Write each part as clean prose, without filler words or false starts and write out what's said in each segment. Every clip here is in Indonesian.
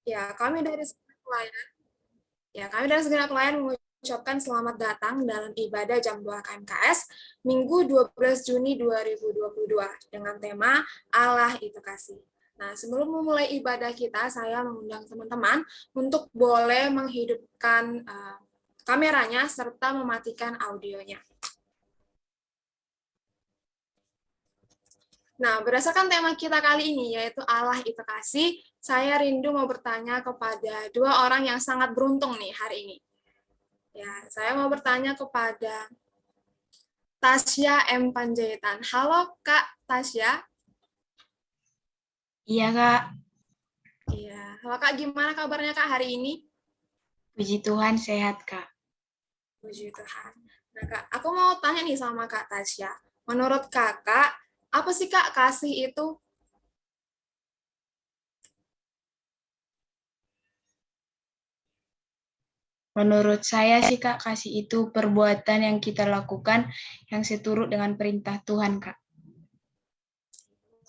Ya, kami dari segenap pelayan mengucapkan selamat datang dalam ibadah jam 2 KMKS Minggu 12 Juni 2022 dengan tema Allah itu kasih. Nah, sebelum memulai ibadah kita, saya mengundang teman-teman untuk boleh menghidupkan kameranya serta mematikan audionya. Nah, berdasarkan tema kita kali ini, yaitu Allah itu kasih, saya rindu mau bertanya kepada dua orang yang sangat beruntung nih hari ini. Ya, saya mau bertanya kepada Tasya M. Panjaitan. Halo Kak Tasya. Iya, Kak. Iya, halo Kak, gimana kabarnya Kak hari ini? Puji Tuhan sehat, Kak. Puji Tuhan. Nah Kak, aku mau tanya nih sama Kak Tasya. Menurut Kakak, apa sih Kak kasih itu? Menurut saya sih, Kak, kasih itu perbuatan yang kita lakukan yang seturut dengan perintah Tuhan, Kak.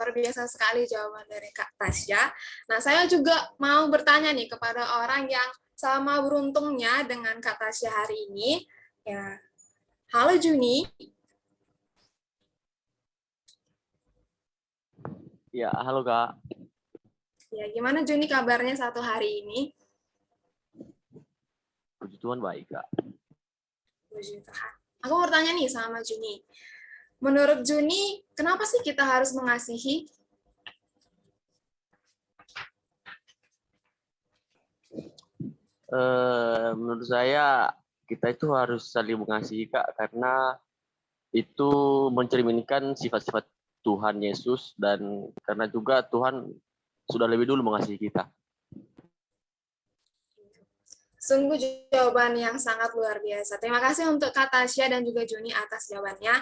Luar biasa sekali jawaban dari Kak Tasya. Nah, saya juga mau bertanya nih kepada orang yang sama beruntungnya dengan Kak Tasya hari ini. Ya, halo Juni. Ya, halo Kak. Ya, gimana Juni kabarnya satu hari ini? Puji Tuhan baik, Kak. Puji Tuhan. Aku mau bertanya nih sama Juni. Menurut Juni, kenapa sih kita harus mengasihi? Menurut saya kita itu harus saling mengasihi, Kak, karena itu mencerminkan sifat-sifat Tuhan Yesus dan karena juga Tuhan sudah lebih dulu mengasihi kita. Sungguh jawaban yang sangat luar biasa. Terima kasih untuk Kak Tasya dan juga Juni atas jawabannya.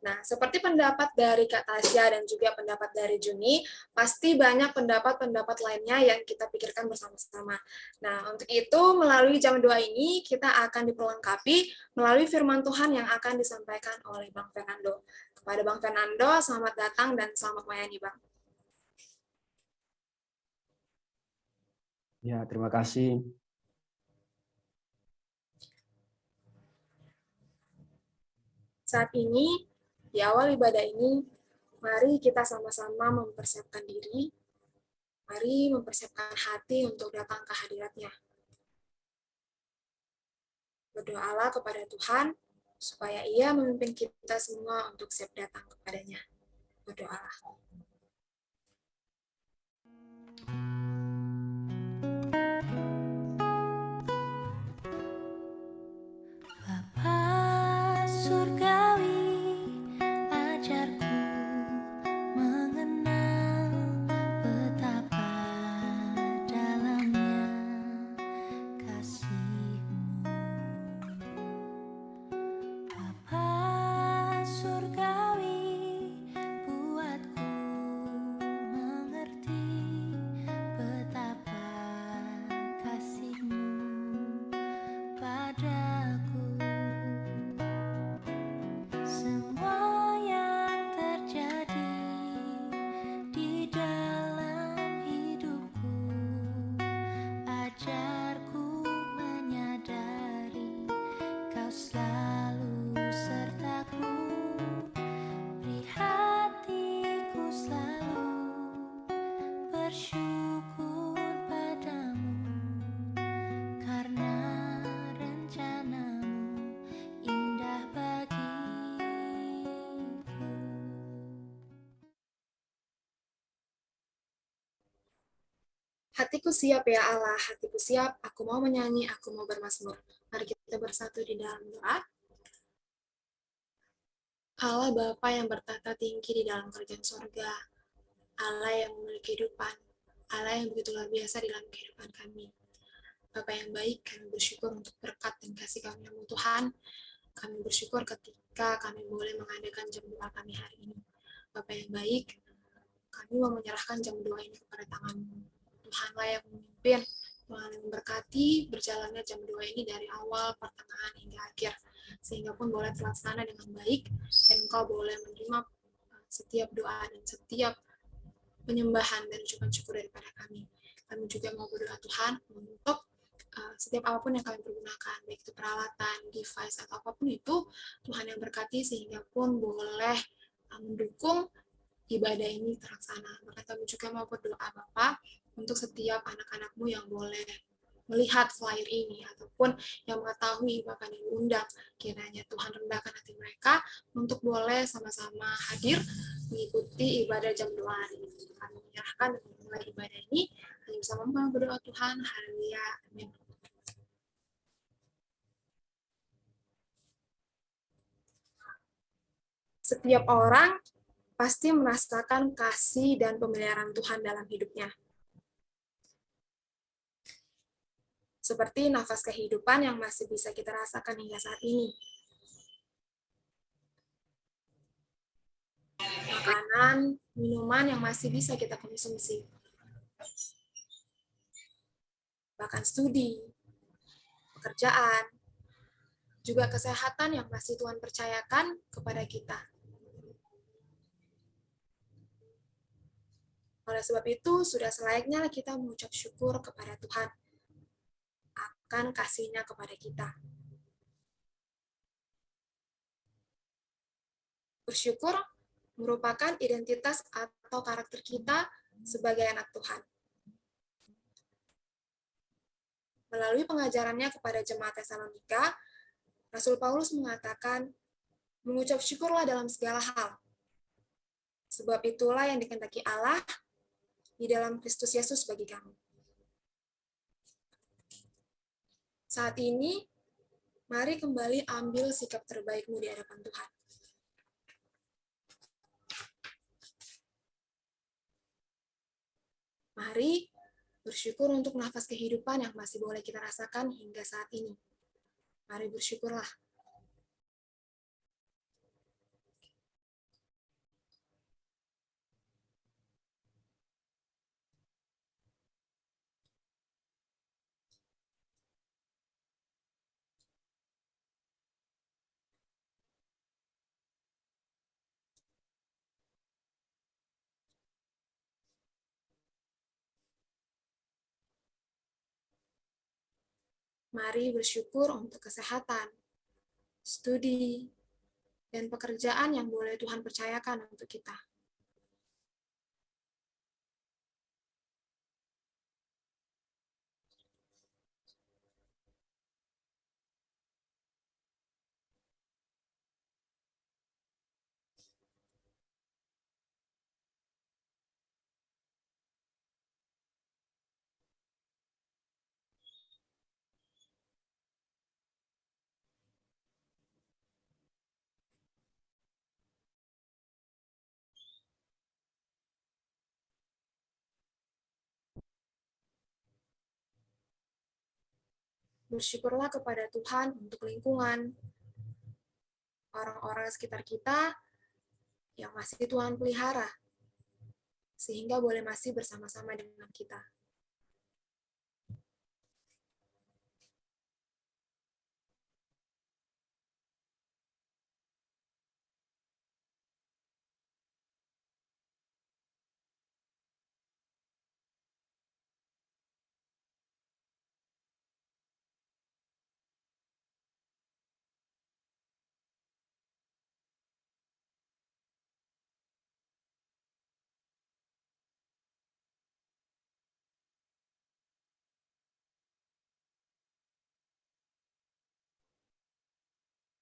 Nah, seperti pendapat dari Kak Tasya dan juga pendapat dari Juni, pasti banyak pendapat-pendapat lainnya yang kita pikirkan bersama-sama. Nah, untuk itu, melalui jam 2 ini, kita akan diperlengkapi melalui firman Tuhan yang akan disampaikan oleh Bang Fernando. Kepada Bang Fernando, selamat datang dan selamat melayani, Bang. Ya, terima kasih. Saat ini, di awal ibadah ini, mari kita sama-sama mempersiapkan diri, mari mempersiapkan hati untuk datang ke hadiratnya. Berdoalah kepada Tuhan, supaya Ia memimpin kita semua untuk siap datang kepadanya. Berdoalah. Bapa surgawi, ajarku mengenal betapa dalamnya kasih-Mu. Bapa surgawi, buatku mengerti betapa kasih-Mu padaku. Semua yang terjadi di dalam hidupku, ajarku menyadari Kau selalu sertaku. Beri hatiku selalu bersyukur padamu, karena rencana-Mu indah bagiku. Hatiku siap ya Allah, hatiku siap, aku mau menyanyi, aku mau bermazmur. Mari kita bersatu di dalam doa. Allah Bapa yang bertata tinggi di dalam kerajaan sorga, Allah yang memiliki kehidupan, Allah yang begitu luar biasa di dalam kehidupan kami. Bapa yang baik, kami bersyukur untuk berkat dan kasih karunia-Mu Tuhan. Kami bersyukur ketika kami boleh mengadakan jam doa kami hari ini. Bapa yang baik, kami mau menyerahkan jam doa ini kepada tangan-Mu. Tuhanlah yang memimpin, Tuhan yang memberkati berjalannya jam doa ini dari awal, pertengahan, hingga akhir. Sehingga pun boleh terlaksana dengan baik, dan Engkau boleh menerima setiap doa dan setiap penyembahan dan ucapan syukur daripada kami. Kami juga mau berdoa Tuhan untuk setiap apapun yang kalian pergunakan, baik itu peralatan, device, atau apapun itu, Tuhan yang berkati sehingga pun boleh mendukung ibadah ini terlaksana. Maka kami juga mau berdoa Bapak untuk setiap anak-anakmu yang boleh melihat flyer ini ataupun yang mengetahui bahkan yang diundang, kiranya Tuhan rendahkan hati mereka untuk boleh sama-sama hadir mengikuti ibadah jam 2 hari. Kami menyerahkan dan memulai ibadah ini hanya bersama berdoa Tuhan. Haleluya. Amin. Setiap orang pasti merasakan kasih dan pemeliharaan Tuhan dalam hidupnya. Seperti nafas kehidupan yang masih bisa kita rasakan hingga saat ini. Makanan, minuman yang masih bisa kita konsumsi. Bahkan studi, pekerjaan, juga kesehatan yang masih Tuhan percayakan kepada kita. Oleh sebab itu, sudah selayaknya kita mengucap syukur kepada Tuhan akan kasih-Nya kepada kita. Bersyukur merupakan identitas atau karakter kita sebagai anak Tuhan. Melalui pengajarannya kepada jemaat Tesalonika, Rasul Paulus mengatakan, mengucap syukurlah dalam segala hal. Sebab itulah yang dikehendaki Allah di dalam Kristus Yesus bagi kamu. Saat ini, mari kembali ambil sikap terbaikmu di hadapan Tuhan. Mari bersyukur untuk nafas kehidupan yang masih boleh kita rasakan hingga saat ini. Mari bersyukurlah. Mari bersyukur untuk kesehatan, studi, dan pekerjaan yang boleh Tuhan percayakan untuk kita. Bersyukurlah kepada Tuhan untuk lingkungan, orang-orang sekitar kita yang masih Tuhan pelihara, sehingga boleh masih bersama-sama dengan kita.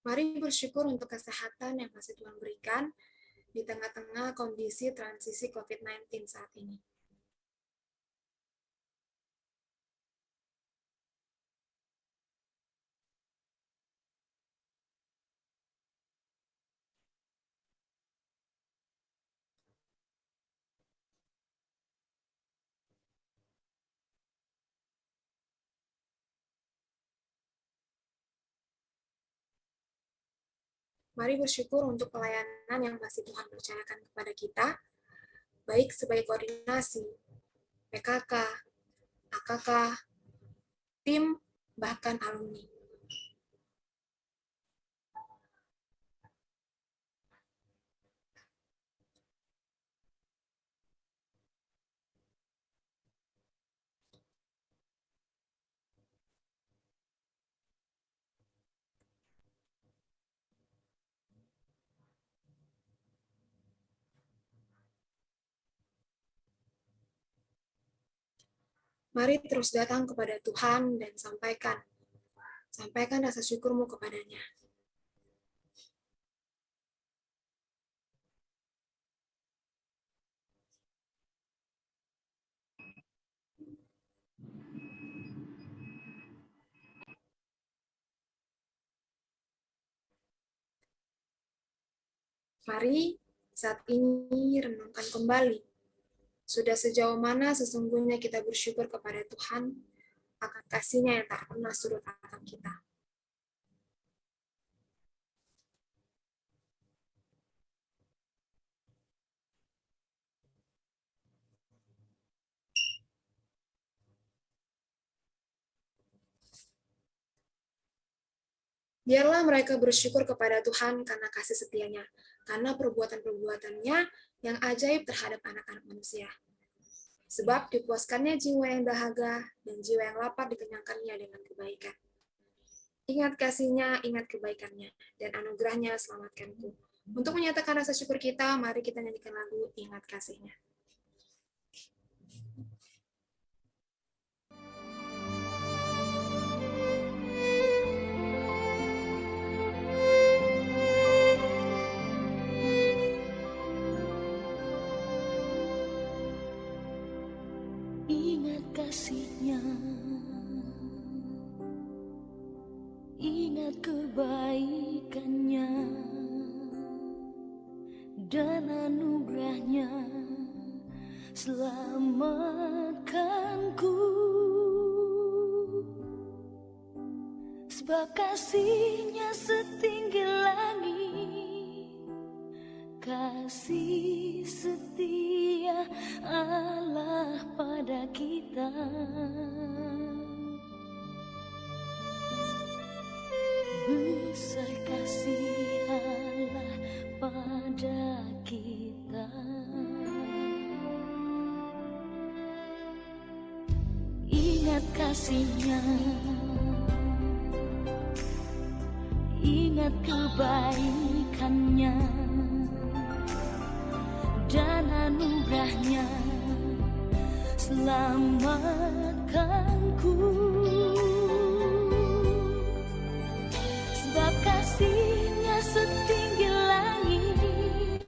Mari bersyukur untuk kesehatan yang masih Tuhan berikan di tengah-tengah kondisi transisi COVID-19 saat ini. Mari bersyukur untuk pelayanan yang masih Tuhan percayakan kepada kita, baik sebagai koordinasi, PKK, AKK, tim, bahkan alumni. Mari terus datang kepada Tuhan dan sampaikan rasa syukurmu kepadanya. Mari saat ini renungkan kembali. Sudah sejauh mana sesungguhnya kita bersyukur kepada Tuhan akan kasih-Nya yang tak pernah surut akan kita. Biarlah mereka bersyukur kepada Tuhan karena kasih setia-Nya, karena perbuatan-perbuatannya yang ajaib terhadap anak-anak manusia. Sebab dipuaskannya jiwa yang dahaga dan jiwa yang lapar dikenyangkannya dengan kebaikan. Ingat kasih-Nya, ingat kebaikannya, dan anugerah-Nya selamatkanku. Untuk menyatakan rasa syukur kita, mari kita nyanyikan lagu Ingat Kasih-Nya. Ingat kasih-Nya, ingat kebaikannya dan anugerah-Nya selamatkanku. Sebab kasih-Nya setinggi langit, kasih setia Allah pada kita. Besar kasih Allah pada kita. Ingat kasih-Nya, ingat kebaikannya dan anugerah-Nya selamatkanku. Sebab kasih-Nya setinggi langit,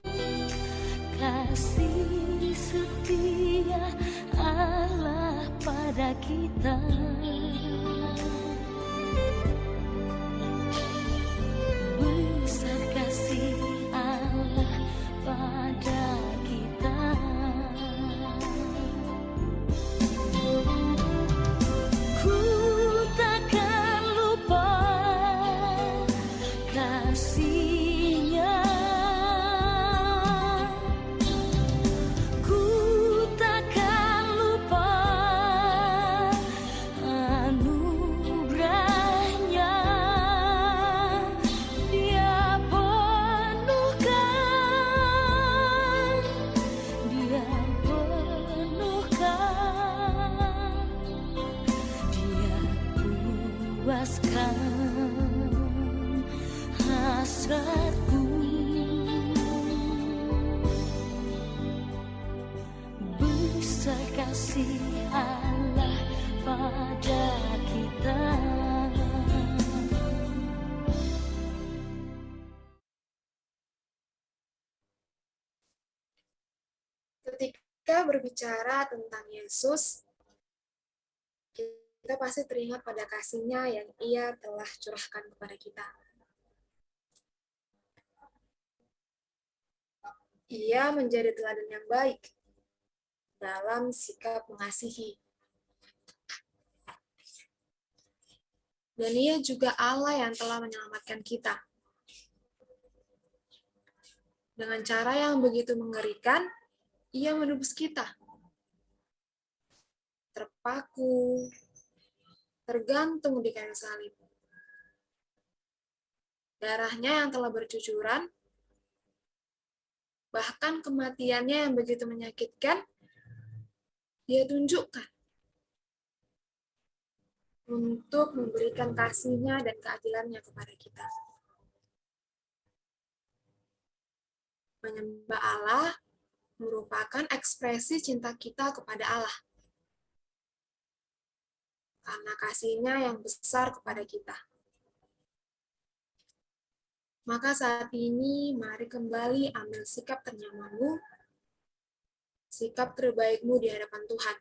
kasih setia Allah pada kita. Besar kasih Allah pada kita. Ku takkan lupa kasih-Nya, ku takkan lupa anugerah-Nya. Dia penuhkan, Dia penuhkan, Dia puaskan hasratku. Besar kasih Allah pada kita. Ketika berbicara tentang Yesus, kita pasti teringat pada kasih-Nya yang Ia telah curahkan kepada kita. Ia menjadi teladan yang baik dalam sikap mengasihi. Dan Ia juga Allah yang telah menyelamatkan kita. Dengan cara yang begitu mengerikan, Ia menebus kita. Terpaku, tergantung di kayu salib. Darah-Nya yang telah bercucuran, bahkan kematian-Nya yang begitu menyakitkan, Dia tunjukkan untuk memberikan kasih-Nya dan keadilan-Nya kepada kita. Menyembah Allah merupakan ekspresi cinta kita kepada Allah. karena kasih-Nya yang besar kepada kita. Maka saat ini, mari kembali ambil sikap ternyamanmu, sikap terbaikmu di hadapan Tuhan.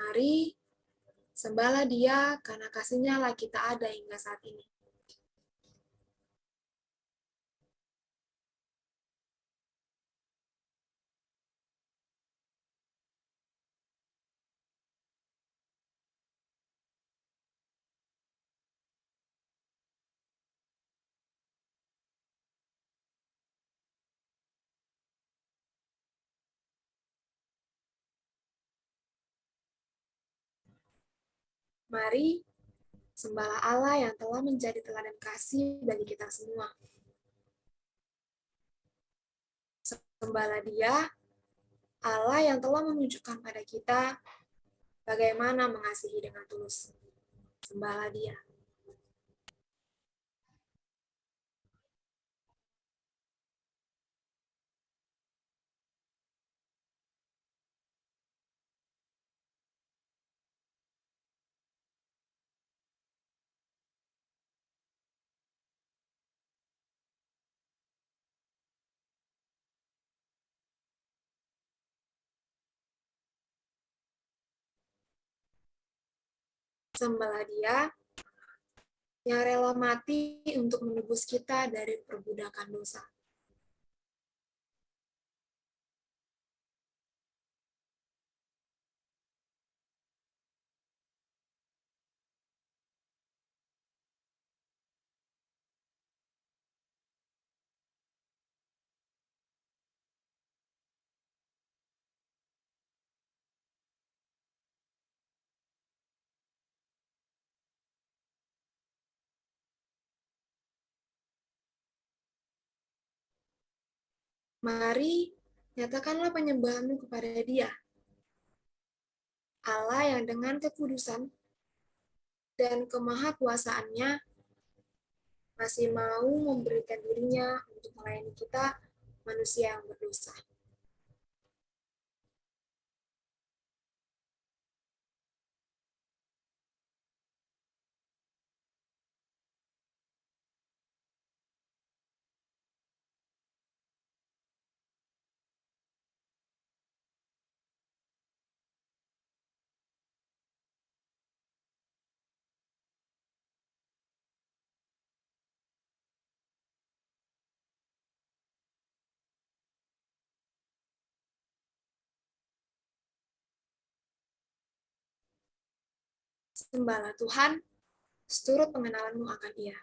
Mari, sembahlah Dia karena kasih-Nya lah kita ada hingga saat ini. Mari, sembahlah Allah yang telah menjadi teladan kasih bagi kita semua. Sembahlah Dia, Allah yang telah menunjukkan pada kita bagaimana mengasihi dengan tulus. Sembahlah Dia. Sembahlah Dia yang rela mati untuk menebus kita dari perbudakan dosa. Mari, nyatakanlah penyembahanmu kepada Dia, Allah yang dengan kekudusan dan kemahakuasaannya masih mau memberikan diri-Nya untuk melayani kita, manusia yang berdosa. Sembahlah Tuhan, seturut pengenalanmu akan Ia.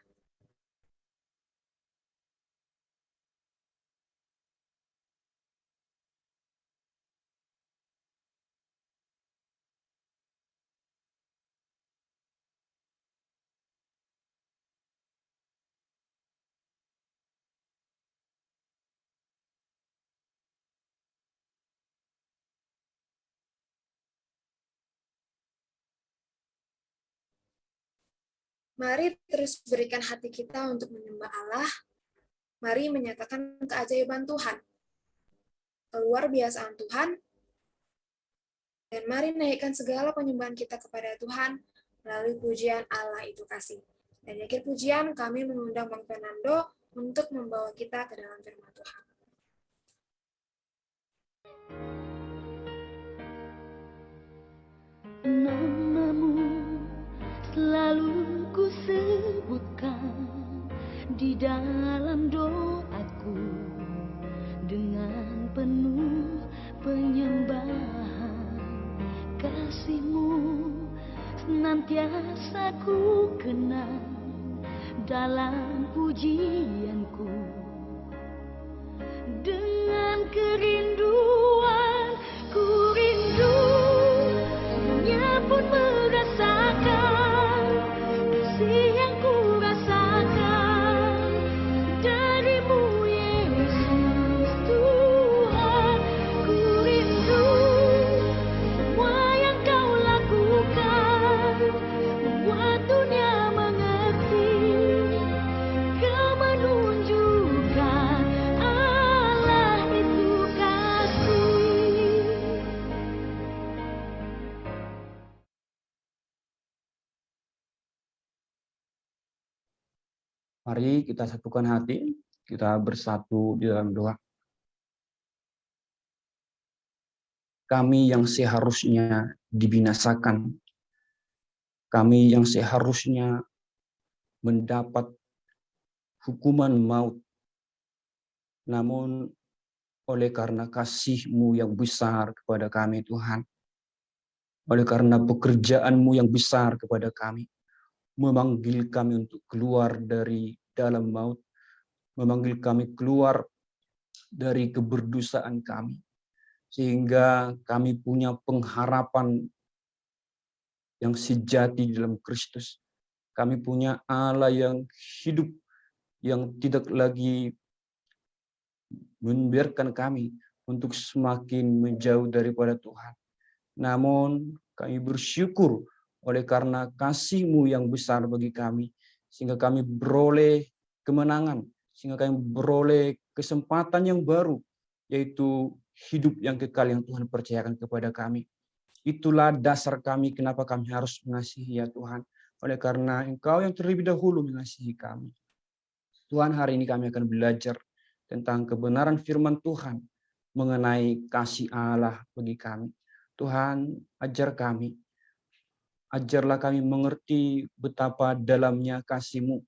Mari terus berikan hati kita untuk menyembah Allah. Mari menyatakan keajaiban Tuhan, keluar biasaan Tuhan, dan mari naikkan segala penyembahan kita kepada Tuhan melalui pujian Allah itu kasih. Dan akhir pujian kami mengundang Bang Fernando untuk membawa kita ke dalam firman Tuhan. Namamu selalu ku sebutkan di dalam doaku dengan penuh penyembahan. Kasih-Mu senantiasa ku kenang dalam pujianku. Dengan kerinduan ku rindu, dunia pun merasakan kasih yang ku rasakan dari-Mu, Yesus Tuhan. Ku rindu semua yang Kau lakukan, membuat dunia mengerti. Kau menunjukkan Allah itu Mari kita satukan hati, kita bersatu di dalam doa. Kami yang seharusnya dibinasakan, kami yang seharusnya mendapat hukuman maut, namun oleh karena kasih-Mu yang besar kepada kami, Tuhan, oleh karena pekerjaan-Mu yang besar kepada kami, memanggil kami untuk keluar dari dalam maut, memanggil kami keluar dari keberdosaan kami, sehingga kami punya pengharapan yang sejati di dalam Kristus. Kami punya Allah yang hidup, yang tidak lagi membiarkan kami untuk semakin menjauh daripada Tuhan. Namun kami bersyukur oleh karena kasih-Mu yang besar bagi kami, sehingga kami beroleh kemenangan, sehingga kami beroleh kesempatan yang baru, yaitu hidup yang kekal yang Tuhan percayakan kepada kami. Itulah dasar kami kenapa kami harus mengasihi ya Tuhan, oleh karena Engkau yang terlebih dahulu mengasihi kami. Tuhan, hari ini kami akan belajar tentang kebenaran firman Tuhan mengenai kasih Allah bagi kami. Tuhan, ajar kami. Ajarlah kami mengerti betapa dalamnya kasih-Mu.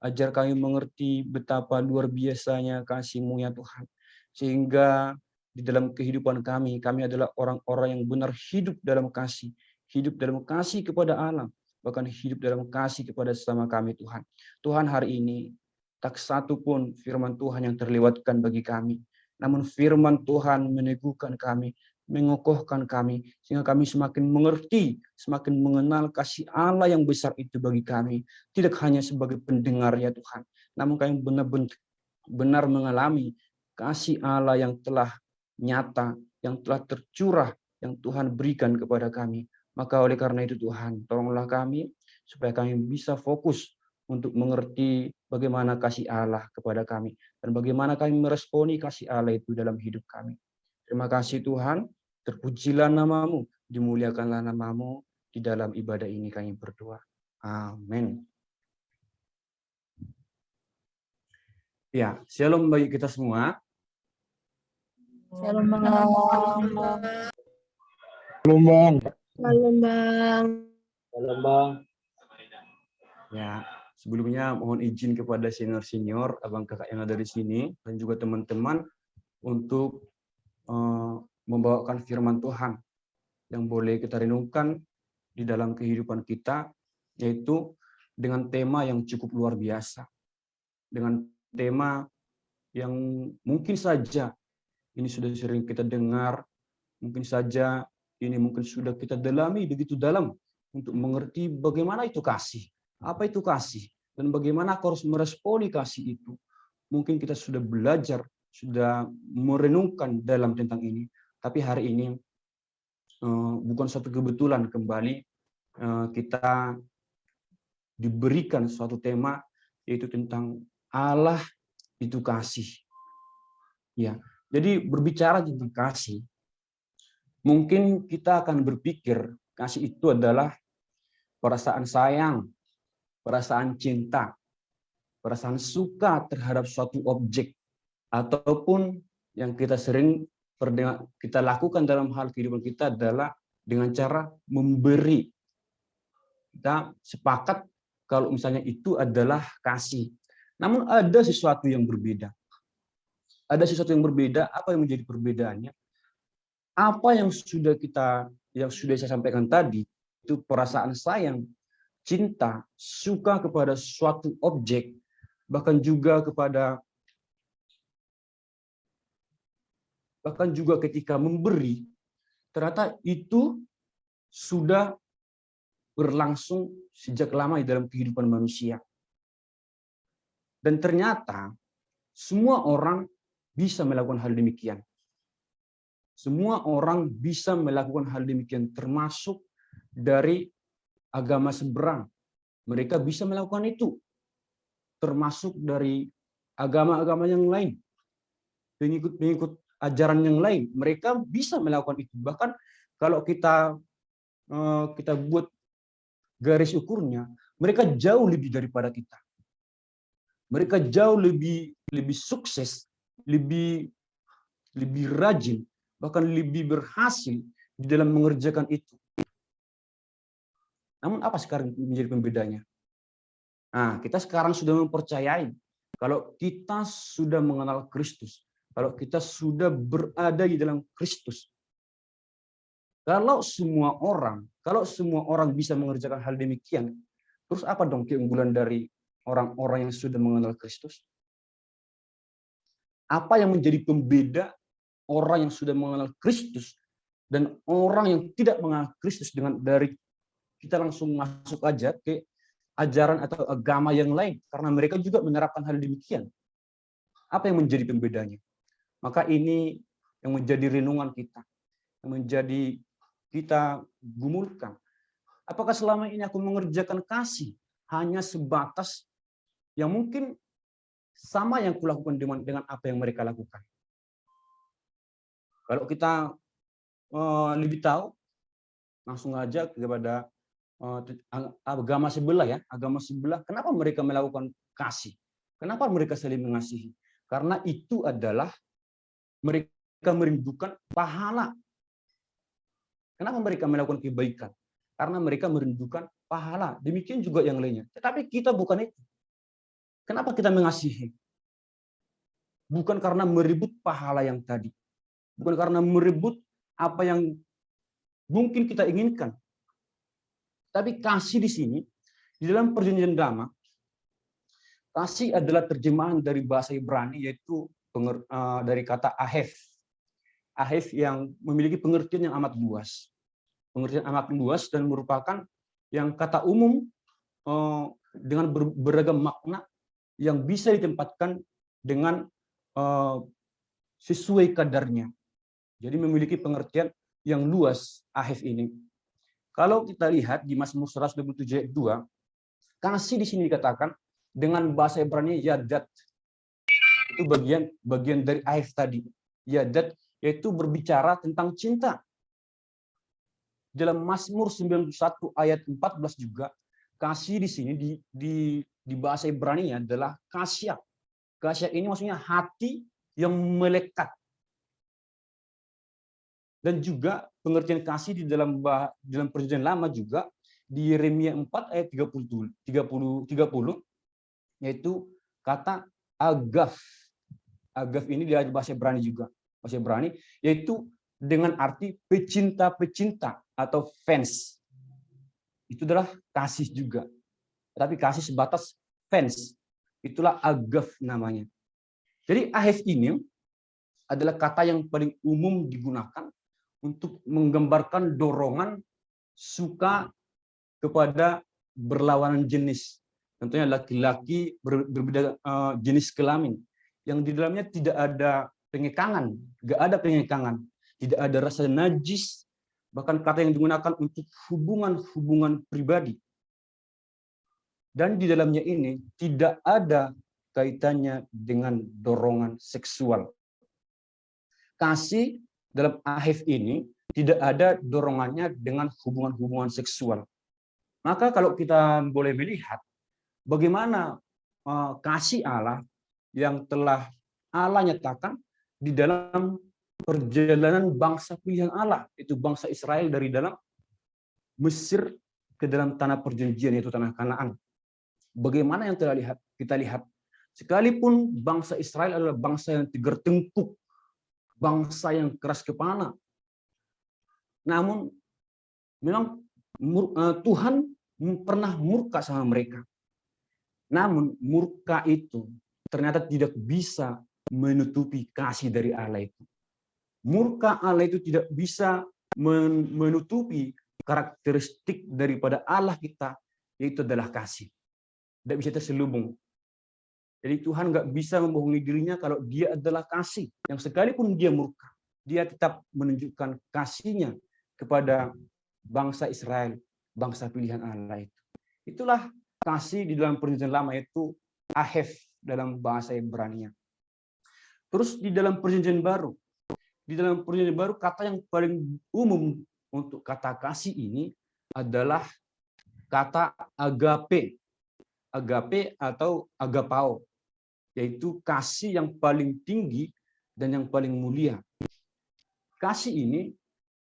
Ajar kami mengerti betapa luar biasanya kasih-Mu ya Tuhan. Sehingga di dalam kehidupan kami adalah orang-orang yang benar hidup dalam kasih. Hidup dalam kasih kepada Allah. Bahkan hidup dalam kasih kepada sesama kami Tuhan. Tuhan, hari ini tak satu pun firman Tuhan yang terlewatkan bagi kami. Namun firman Tuhan meneguhkan kami, mengokohkan kami, sehingga kami semakin mengerti, semakin mengenal kasih Allah yang besar itu bagi kami. Tidak hanya sebagai pendengar ya Tuhan, namun kami benar-benar mengalami kasih Allah yang telah nyata, yang telah tercurah, yang Tuhan berikan kepada kami. Maka oleh karena itu Tuhan, tolonglah kami supaya kami bisa fokus untuk mengerti bagaimana kasih Allah kepada kami dan bagaimana kami meresponi kasih Allah itu dalam hidup kami. Terima kasih Tuhan, terpujilah nama-Mu, dimuliakanlah nama-Mu, di dalam ibadah ini kami berdoa. Amin. Ya, shalom bagi kita semua. Shalom Bang. Belum bang. Shalom Bang. Halo bang. Ya, sebelumnya mohon izin kepada senior-senior, abang kakak yang ada di sini, dan juga teman-teman untuk membawakan firman Tuhan yang boleh kita renungkan di dalam kehidupan kita, yaitu dengan tema yang cukup luar biasa. Dengan tema yang mungkin saja ini sudah sering kita dengar, mungkin saja ini mungkin sudah kita dalami begitu dalam untuk mengerti bagaimana itu kasih. Apa itu kasih? Dan bagaimana aku harus meresponi kasih itu. Mungkin kita sudah belajar, sudah merenungkan dalam tentang ini. Tapi hari ini bukan suatu kebetulan kembali kita diberikan suatu tema, yaitu tentang Allah itu kasih. Ya, jadi berbicara tentang kasih, mungkin kita akan berpikir kasih itu adalah perasaan sayang, perasaan cinta, perasaan suka terhadap suatu objek, ataupun yang kita sering kita lakukan dalam hal kehidupan kita adalah dengan cara memberi. Kita sepakat kalau misalnya itu adalah kasih. Namun ada sesuatu yang berbeda. Ada sesuatu yang berbeda. Apa yang menjadi perbedaannya? Apa yang sudah saya sampaikan tadi, itu perasaan sayang, cinta, suka kepada suatu objek, bahkan juga ketika memberi, ternyata itu sudah berlangsung sejak lama di dalam kehidupan manusia. Dan ternyata semua orang bisa melakukan hal demikian. Semua orang bisa melakukan hal demikian, termasuk dari agama seberang. Mereka bisa melakukan itu. Termasuk dari agama-agama yang lain. Pengikut ajaran yang lain, mereka bisa melakukan itu. Bahkan kalau kita buat garis ukurnya, mereka jauh lebih daripada kita. Mereka jauh lebih sukses, lebih rajin, bahkan lebih berhasil di dalam mengerjakan itu. Namun apa sekarang menjadi pembedanya? Nah, kita sekarang sudah mempercayai kalau kita sudah mengenal Kristus, kalau kita sudah berada di dalam Kristus. Kalau semua orang bisa mengerjakan hal demikian, terus apa dong keunggulan dari orang-orang yang sudah mengenal Kristus? Apa yang menjadi pembeda orang yang sudah mengenal Kristus dan orang yang tidak mengenal Kristus dari kita langsung masuk aja ke ajaran atau agama yang lain karena mereka juga menerapkan hal demikian. Apa yang menjadi pembedanya? Maka ini yang menjadi renungan kita, yang menjadi kita gumulkan. Apakah selama ini aku mengerjakan kasih hanya sebatas yang mungkin sama yang kulakukan dengan apa yang mereka lakukan? Kalau kita lebih tahu, langsung aja kepada agama sebelah ya, agama sebelah. Kenapa mereka melakukan kasih? Kenapa mereka saling mengasihi? Karena itu adalah mereka merindukan pahala. Kenapa mereka melakukan kebaikan? Karena mereka merindukan pahala. Demikian juga yang lainnya. Tetapi kita bukan itu. Kenapa kita mengasihi? Bukan karena merebut pahala yang tadi. Bukan karena merebut apa yang mungkin kita inginkan. Tapi kasih di sini, di dalam perjanjian lama, kasih adalah terjemahan dari bahasa Ibrani, yaitu dari kata ahef. Ahef yang memiliki pengertian yang amat luas. Pengertian amat luas dan merupakan yang kata umum dengan beragam makna yang bisa ditempatkan dengan sesuai kadarnya. Jadi memiliki pengertian yang luas ahef ini. Kalau kita lihat di Mazmur 127 ayat 2, kasih di sini dikatakan dengan bahasa Ibrani yadat. Itu bagian dari ahef tadi. Yadat yaitu berbicara tentang cinta. Dalam Mazmur 91 ayat 14 juga, kasih di sini di bahasa Ibrani adalah kasya. Kasya ini maksudnya hati yang melekat. Dan juga pengertian kasih di dalam perjanjian lama juga di Yeremia 4 ayat 30 yaitu kata agaf. Agaf ini di bahasa Ibrani juga. Bahasa Ibrani yaitu dengan arti pecinta-pecinta atau fans. Itu adalah kasih juga. Tapi kasih sebatas fans. Itulah agaf namanya. Jadi ahef ini adalah kata yang paling umum digunakan untuk menggambarkan dorongan suka kepada berlawanan jenis. Tentunya laki-laki berbeda jenis kelamin. Yang di dalamnya tidak ada pengekangan, nggak ada pengekangan, tidak ada rasa najis, bahkan kata yang digunakan untuk hubungan-hubungan pribadi. Dan di dalamnya ini tidak ada kaitannya dengan dorongan seksual. Kasih dalam ahef ini tidak ada dorongannya dengan hubungan-hubungan seksual. Maka kalau kita boleh melihat bagaimana kasih Allah yang telah Allah nyatakan di dalam perjalanan bangsa pilihan Allah, itu bangsa Israel dari dalam Mesir ke dalam tanah perjanjian, yaitu tanah Kanaan. Bagaimana yang kita lihat, sekalipun bangsa Israel adalah bangsa yang tegar tengkuk, bangsa yang keras kepala, namun memang Tuhan pernah murka sama mereka. Namun murka itu ternyata tidak bisa menutupi kasih dari Allah itu. Murka Allah itu tidak bisa menutupi karakteristik daripada Allah kita, yaitu adalah kasih. Tidak bisa terselubung. Jadi Tuhan nggak bisa membohongi dirinya kalau dia adalah kasih. Yang sekalipun dia murka, dia tetap menunjukkan kasihnya kepada bangsa Israel, bangsa pilihan Allah itu. Itulah kasih di dalam perjanjian lama, itu ahef dalam bahasa Ibrani. Terus di dalam perjanjian baru, kata yang paling umum untuk kata kasih ini adalah kata agape. Agape atau agapao. yaitu kasih yang paling tinggi dan yang paling mulia. Kasih ini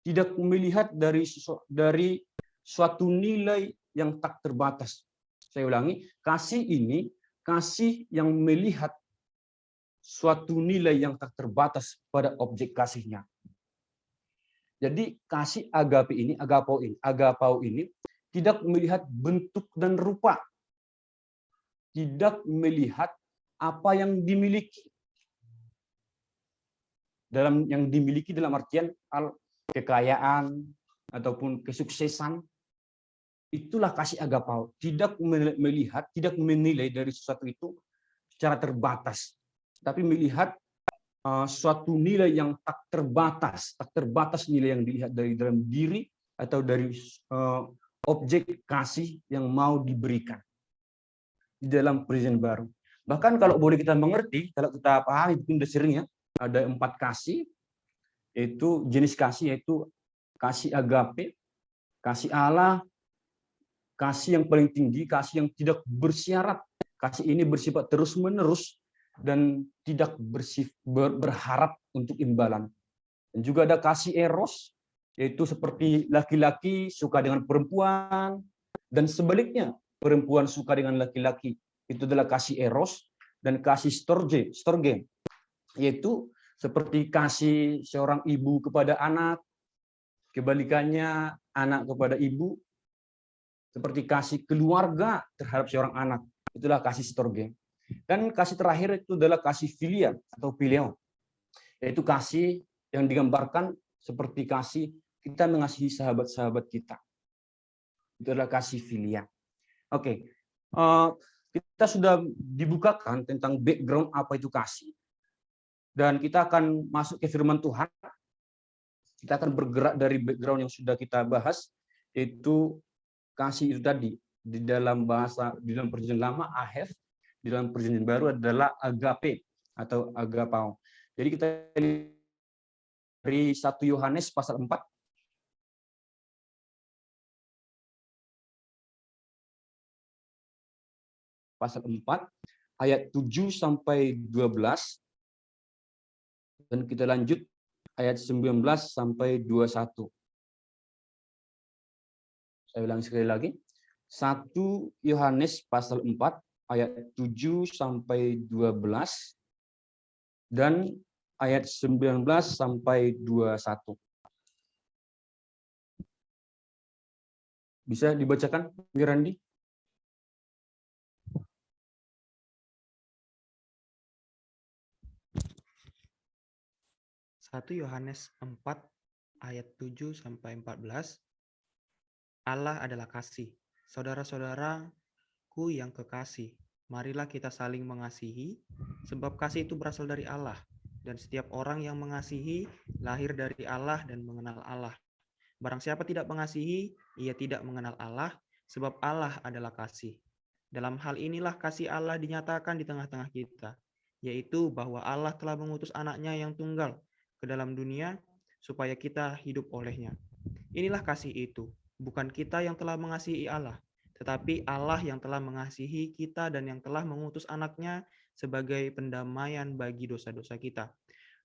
tidak melihat dari suatu nilai yang tak terbatas. Saya ulangi, kasih ini kasih yang melihat suatu nilai yang tak terbatas pada objek kasihnya. Jadi kasih agapau ini tidak melihat bentuk dan rupa, tidak melihat apa yang dimiliki. Yang dimiliki dalam artian kekayaan ataupun kesuksesan, itulah kasih agapau. Tidak melihat, tidak menilai dari sesuatu itu secara terbatas, tapi melihat suatu nilai yang tak terbatas nilai yang dilihat dari dalam diri atau dari objek kasih yang mau diberikan di dalam perjanjian baru. Bahkan kalau boleh kita mengerti, kalau kita pahami itu seringnya ada 4 kasih, yaitu jenis kasih, yaitu kasih agape, kasih Allah, kasih yang paling tinggi, kasih yang tidak bersyarat. Kasih ini bersifat terus-menerus dan tidak berharap untuk imbalan. Dan juga ada kasih eros, yaitu seperti laki-laki suka dengan perempuan, dan sebaliknya perempuan suka dengan laki-laki. Itu adalah kasih eros. Dan kasih storge, yaitu seperti kasih seorang ibu kepada anak, kebalikannya anak kepada ibu, seperti kasih keluarga terhadap seorang anak, itulah kasih storge. Dan kasih terakhir itu adalah kasih filia atau phileo, yaitu kasih yang digambarkan seperti kasih kita mengasihi sahabat-sahabat kita. Itu adalah kasih filia. Oke, kita sudah dibukakan tentang background apa itu kasih. Dan kita akan masuk ke firman Tuhan. Kita akan bergerak dari background yang sudah kita bahas, yaitu kasih itu tadi. Di dalam perjanjian lama, ahef, di dalam perjanjian baru adalah agape atau agapau. Jadi kita dari 1 Yohanes pasal 4. Pasal 4 ayat 7 sampai 12. Dan kita lanjut ayat 19 sampai 21. Saya ulangi sekali lagi. 1 Yohanes pasal 4 ayat 7 sampai 12 dan ayat 19 sampai 21. Bisa dibacakan, Mirandi? Satu Yohanes 4 ayat 7 sampai 14. Allah adalah kasih. Saudara-saudaraku yang kekasih, marilah kita saling mengasihi, sebab kasih itu berasal dari Allah, dan setiap orang yang mengasihi lahir dari Allah dan mengenal Allah. Barang siapa tidak mengasihi, ia tidak mengenal Allah, sebab Allah adalah kasih. Dalam hal inilah kasih Allah dinyatakan di tengah-tengah kita, yaitu bahwa Allah telah mengutus anaknya yang tunggal ke dalam dunia supaya kita hidup olehnya. Inilah kasih itu, bukan kita yang telah mengasihi Allah, tetapi Allah yang telah mengasihi kita dan yang telah mengutus anaknya sebagai pendamaian bagi dosa-dosa kita.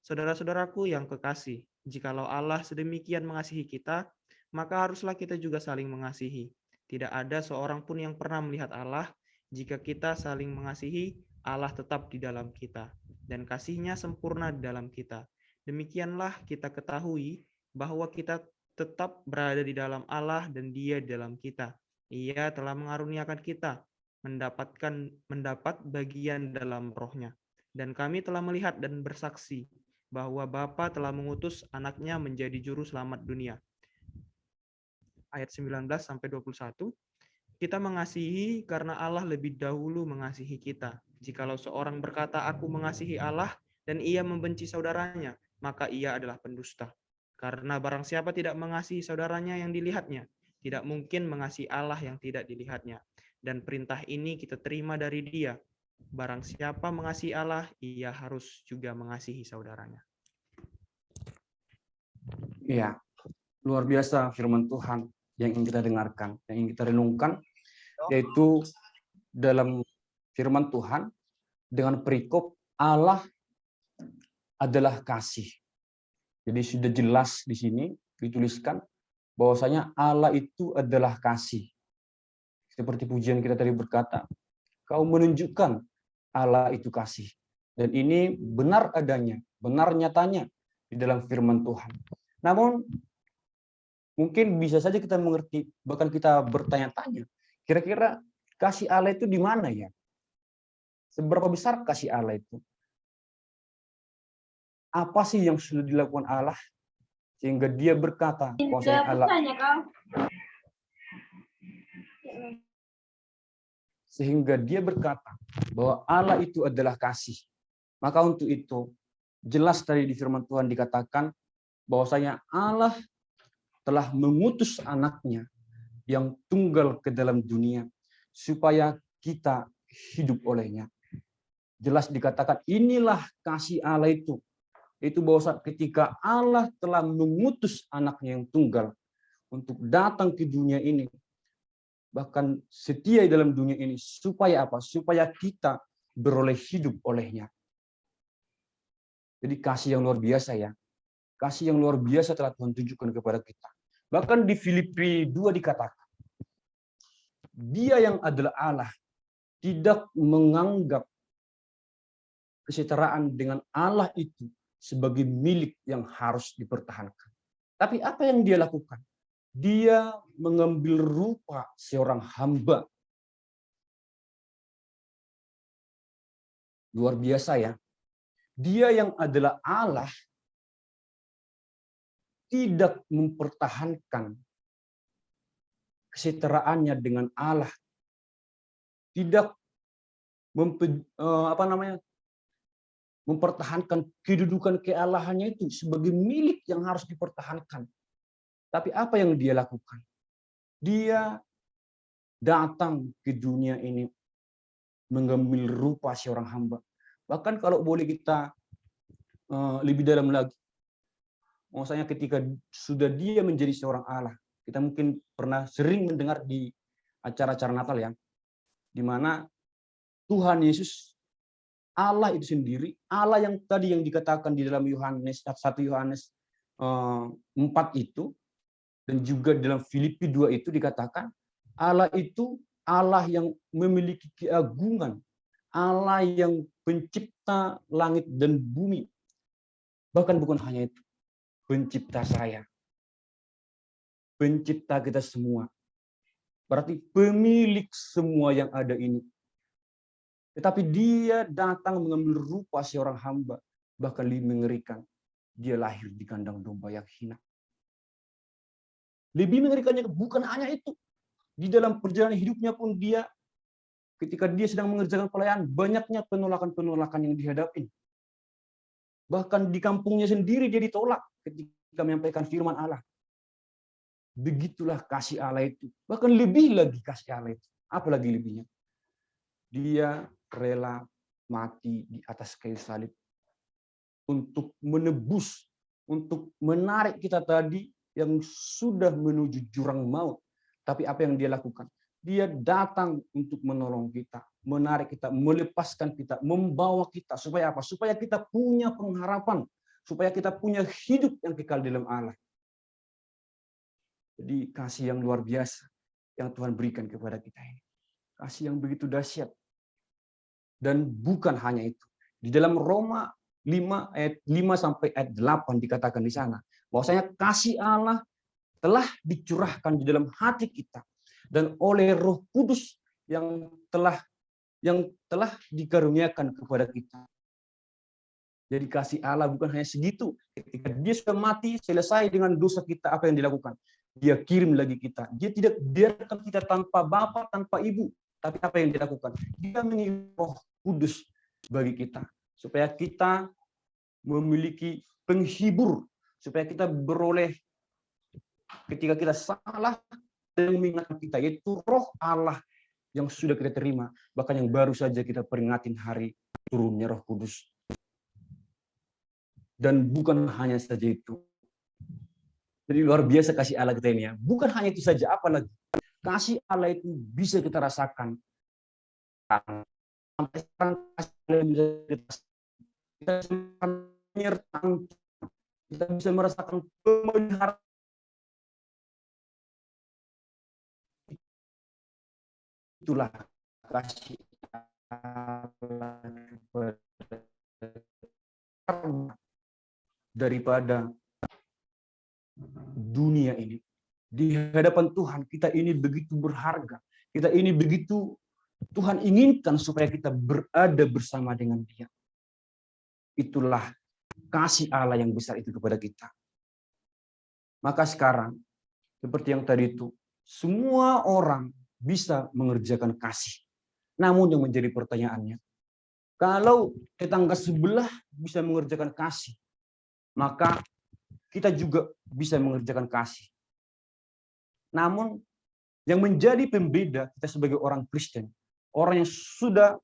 Saudara-saudaraku yang kekasih, jikalau Allah sedemikian mengasihi kita, maka haruslah kita juga saling mengasihi. Tidak ada seorang pun yang pernah melihat Allah. Jika kita saling mengasihi, Allah tetap di dalam kita, dan kasih-Nya sempurna di dalam kita. Demikianlah kita ketahui bahwa kita tetap berada di dalam Allah dan Dia di dalam kita. Ia telah mengaruniakan kita mendapat bagian dalam roh-Nya. Dan kami telah melihat dan bersaksi bahwa Bapa telah mengutus anaknya menjadi juru selamat dunia. Ayat 19 sampai 21. Kita mengasihi karena Allah lebih dahulu mengasihi kita. Jikalau seorang berkata, "Aku mengasihi Allah," dan ia membenci saudaranya, maka ia adalah pendusta. Karena barang siapa tidak mengasihi saudaranya yang dilihatnya, tidak mungkin mengasihi Allah yang tidak dilihatnya. Dan perintah ini kita terima dari Dia. Barang siapa mengasihi Allah, ia harus juga mengasihi saudaranya. Iya, luar biasa firman Tuhan yang ingin kita dengarkan, yang ingin kita renungkan, yaitu dalam firman Tuhan dengan perikop Allah adalah kasih. Jadi sudah jelas di sini dituliskan bahwasanya Allah itu adalah kasih. Seperti pujian kita tadi berkata, kau menunjukkan Allah itu kasih. Dan ini benar adanya, benar nyatanya di dalam firman Tuhan. Namun mungkin bisa saja kita mengerti, bahkan kita bertanya-tanya, kira-kira kasih Allah itu di mana ya? Seberapa besar kasih Allah itu? Apa sih yang sudah dilakukan Allah sehingga dia berkata bahwasanya Allah sehingga dia berkata bahwa Allah itu adalah kasih. Maka untuk itu jelas tadi di firman Tuhan dikatakan bahwasanya Allah telah mengutus anaknya yang tunggal ke dalam dunia supaya kita hidup olehnya. Jelas dikatakan inilah kasih Allah itu bahwa ketika Allah telah mengutus anaknya yang tunggal untuk datang ke dunia ini, bahkan setia di dalam dunia ini, supaya apa? Supaya kita beroleh hidup olehnya. Jadi kasih yang luar biasa ya. Kasih yang luar biasa telah Tuhan tunjukkan kepada kita. Bahkan di Filipi 2 dikatakan, Dia yang adalah Allah tidak menganggap kesetaraan dengan Allah itu sebagai milik yang harus dipertahankan. Tapi apa yang dia lakukan? Dia mengambil rupa seorang hamba. Luar biasa ya. Dia yang adalah Allah tidak mempertahankan kesetaraannya dengan Allah. Tidak mempertahankan kedudukan kealahannya itu sebagai milik yang harus dipertahankan. Tapi apa yang dia lakukan? Dia datang ke dunia ini mengambil rupa seorang hamba. Bahkan kalau boleh kita lebih dalam lagi, maksudnya ketika sudah dia menjadi seorang Allah, kita mungkin pernah sering mendengar di acara-acara Natal ya, di mana Tuhan Yesus Allah itu sendiri, Allah yang tadi yang dikatakan di dalam Yohanes 1 Yohanes 4 itu, dan juga dalam Filipi 2 itu dikatakan, Allah itu Allah yang memiliki keagungan, Allah yang pencipta langit dan bumi. Bahkan bukan hanya itu, pencipta saya, pencipta kita semua. Berarti pemilik semua yang ada ini. Tetapi dia datang mengambil rupa seorang hamba. Bahkan lebih mengerikan. Dia lahir di kandang domba yang hina. Lebih mengerikannya bukan hanya itu. Di dalam perjalanan hidupnya pun dia, ketika dia sedang mengerjakan pelayanan, banyaknya penolakan-penolakan yang dihadapi. Bahkan di kampungnya sendiri dia ditolak ketika menyampaikan firman Allah. Begitulah kasih Allah itu. Bahkan lebih lagi kasih Allah itu. Apalagi lebihnya. Dia rela mati di atas kayu salib untuk menebus, untuk menarik kita tadi yang sudah menuju jurang maut. Tapi apa yang dia lakukan? Dia datang untuk menolong kita, menarik kita, melepaskan kita, membawa kita. Supaya apa? Supaya kita punya pengharapan, supaya kita punya hidup yang kekal dalam Allah. Jadi kasih yang luar biasa yang Tuhan berikan kepada kita ini. Kasih yang begitu dahsyat. Dan bukan hanya itu. Di dalam Roma 5 ayat 5 sampai ayat 8 dikatakan di sana, bahwasanya kasih Allah telah dicurahkan di dalam hati kita dan oleh Roh Kudus yang telah dikaruniakan kepada kita. Jadi kasih Allah bukan hanya segitu. Ketika dia sudah mati, selesai dengan dosa kita, apa yang dilakukan? Dia kirim lagi kita. Dia tidak biarkan kita tanpa bapa, tanpa ibu. Tapi apa yang dilakukan? Dia mengirim Roh Kudus bagi kita. Supaya kita memiliki penghibur. Supaya kita beroleh ketika kita salah dan mengingatkan kita. Yaitu Roh Allah yang sudah kita terima. Bahkan yang baru saja kita peringatin hari turunnya Roh Kudus. Dan bukan hanya saja itu. Jadi luar biasa kasih Allah kita ini ya. Bukan hanya itu saja, apalagi kasih Allah itu bisa kita rasakan sampai sekarang kita bisa menyertakan, kita bisa merasakan pemeliharaan. Itulah kasih Allah daripada dunia ini. Di hadapan Tuhan kita ini begitu berharga. Kita ini begitu Tuhan inginkan supaya kita berada bersama dengan Dia. Itulah kasih Allah yang besar itu kepada kita. Maka sekarang, seperti yang tadi itu, semua orang bisa mengerjakan kasih. Namun yang menjadi pertanyaannya, kalau tetangga sebelah bisa mengerjakan kasih, maka kita juga bisa mengerjakan kasih. Namun yang menjadi pembeda kita sebagai orang Kristen, orang yang sudah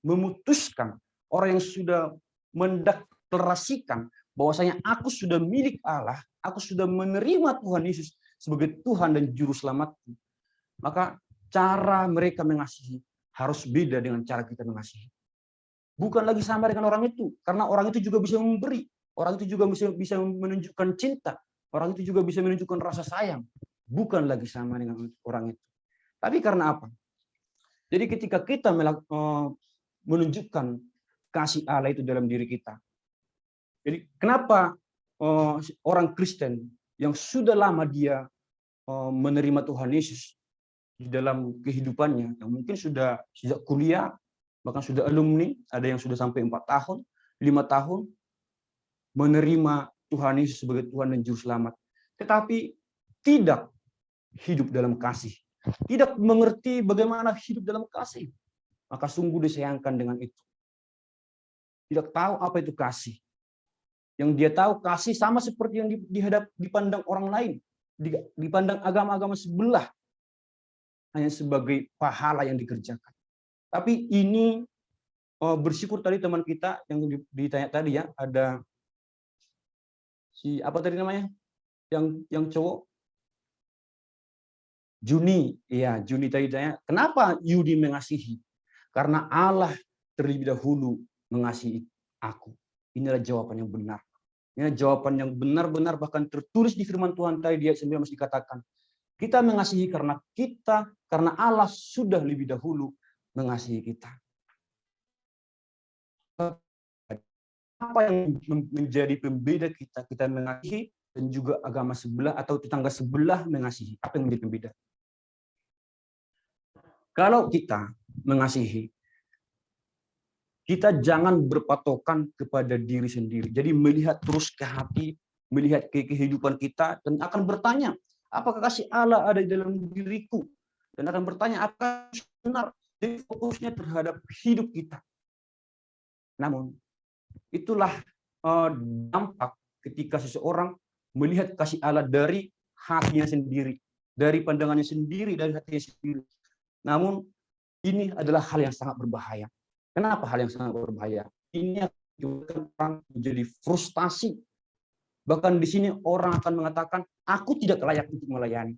memutuskan, orang yang sudah mendeklarasikan bahwasanya aku sudah milik Allah, aku sudah menerima Tuhan Yesus sebagai Tuhan dan Juru Selamatku, maka cara mereka mengasihi harus beda dengan cara kita mengasihi. Bukan lagi sama dengan orang itu, karena orang itu juga bisa memberi, orang itu juga bisa menunjukkan cinta, orang itu juga bisa menunjukkan rasa sayang. Bukan lagi sama dengan orang itu. Tapi karena apa? Jadi ketika kita menunjukkan kasih Allah itu dalam diri kita. Jadi kenapa orang Kristen yang sudah lama dia menerima Tuhan Yesus di dalam kehidupannya, yang mungkin sudah sejak kuliah, bahkan sudah alumni, ada yang sudah sampai 4 tahun, 5 tahun, menerima Tuhan Yesus sebagai Tuhan dan Juru Selamat. Tetapi tidak hidup dalam kasih. Tidak mengerti bagaimana hidup dalam kasih. Maka sungguh disayangkan dengan itu. Tidak tahu apa itu kasih. Yang dia tahu kasih sama seperti yang dipandang orang lain. Dipandang agama-agama sebelah. Hanya sebagai pahala yang dikerjakan. Tapi ini bersyukur tadi teman kita yang ditanya tadi ya, ada si apa tadi namanya? Yang cowok Juni, ya Juni tadi tanya, kenapa Yudi mengasihi? Karena Allah terlebih dahulu mengasihi aku. Inilah jawaban yang benar. Ini jawaban yang benar-benar bahkan tertulis di firman Tuhan tadi di ayat 9 masih dikatakan, kita mengasihi karena Allah sudah lebih dahulu mengasihi kita. Apa yang menjadi pembeda kita mengasihi dan juga agama sebelah atau tetangga sebelah mengasihi? Apa yang menjadi pembeda? Kalau kita mengasihi, kita jangan berpatokan kepada diri sendiri. Jadi melihat terus ke hati, melihat ke kehidupan kita, dan akan bertanya, apakah kasih Allah ada di dalam diriku? Dan akan bertanya, apakah benar? Jadi fokusnya terhadap hidup kita. Namun, itulah dampak ketika seseorang melihat kasih Allah dari hatinya sendiri, dari pandangannya sendiri, dari hatinya sendiri. Namun, ini adalah hal yang sangat berbahaya. Kenapa hal yang sangat berbahaya? Ini akan orang menjadi frustasi. Bahkan di sini orang akan mengatakan, aku tidak layak untuk melayani.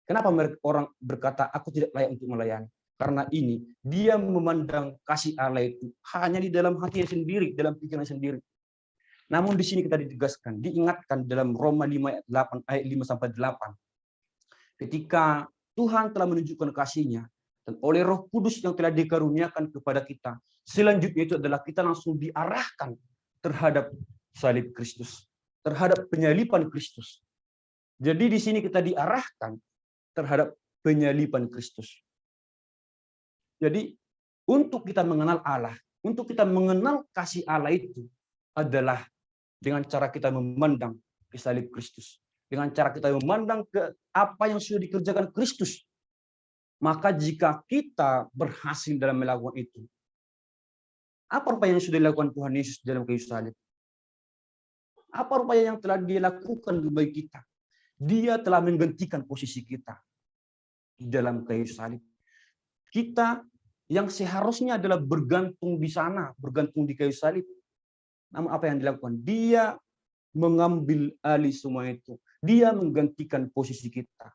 Kenapa orang berkata, aku tidak layak untuk melayani? Karena ini, dia memandang kasih Allah itu hanya di dalam hatinya sendiri, dalam pikiran sendiri. Namun di sini kita ditegaskan, diingatkan dalam Roma 5 ayat 5-8. Ketika Tuhan telah menunjukkan kasih-Nya, dan oleh Roh Kudus yang telah dikaruniakan kepada kita, selanjutnya itu adalah kita langsung diarahkan terhadap salib Kristus, terhadap penyaliban Kristus. Jadi di sini kita diarahkan terhadap penyaliban Kristus. Jadi untuk kita mengenal Allah, untuk kita mengenal kasih Allah itu adalah dengan cara kita memandang ke salib Kristus, dengan cara kita memandang ke apa yang sudah dikerjakan Kristus. Maka jika kita berhasil dalam melakukan itu, apa rupanya yang sudah dilakukan Tuhan Yesus dalam kayu salib? Apa rupanya yang telah Dia lakukan bagi kita? Dia telah menggantikan posisi kita di dalam kayu salib. Kita yang seharusnya adalah bergantung di sana, bergantung di kayu salib. Namun apa yang dilakukan? Dia mengambil alih semua itu. Dia menggantikan posisi kita.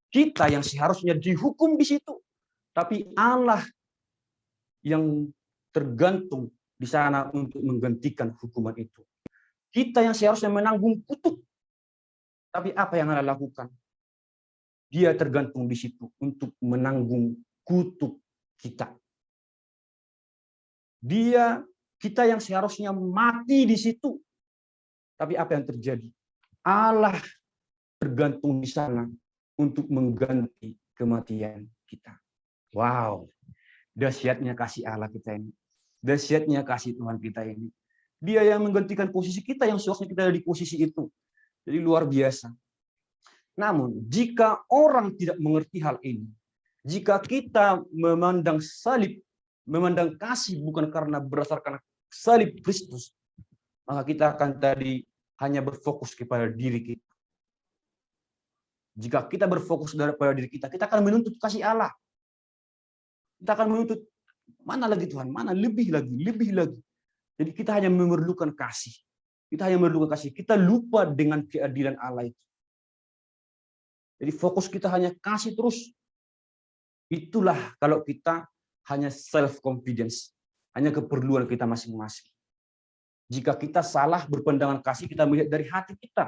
Kita yang seharusnya dihukum di situ, tapi Allah yang tergantung di sana untuk menggantikan hukuman itu. Kita yang seharusnya menanggung kutuk. Tapi apa yang Allah lakukan? Dia tergantung di situ untuk menanggung kutuk kita. Kita yang seharusnya mati di situ. Tapi apa yang terjadi? Allah tergantung di sana untuk mengganti kematian kita. Wow, dahsyatnya kasih Allah kita ini. Dahsyatnya kasih Tuhan kita ini. Dia yang menggantikan posisi kita yang seharusnya kita ada di posisi itu. Jadi luar biasa. Namun, jika orang tidak mengerti hal ini, jika kita memandang salib, memandang kasih bukan karena berdasarkan salib Kristus, maka kita akan tadi hanya berfokus kepada diri kita. Jika kita berfokus pada diri kita, kita akan menuntut kasih Allah. Kita akan menuntut, mana lagi Tuhan, mana lebih lagi, lebih lagi. Jadi kita hanya memerlukan kasih. Kita hanya memerlukan kasih. Kita lupa dengan keadilan Allah itu. Jadi fokus kita hanya kasih terus. Itulah kalau kita hanya self-confidence. Hanya keperluan kita masing-masing. Jika kita salah berpandangan kasih, kita melihat dari hati kita.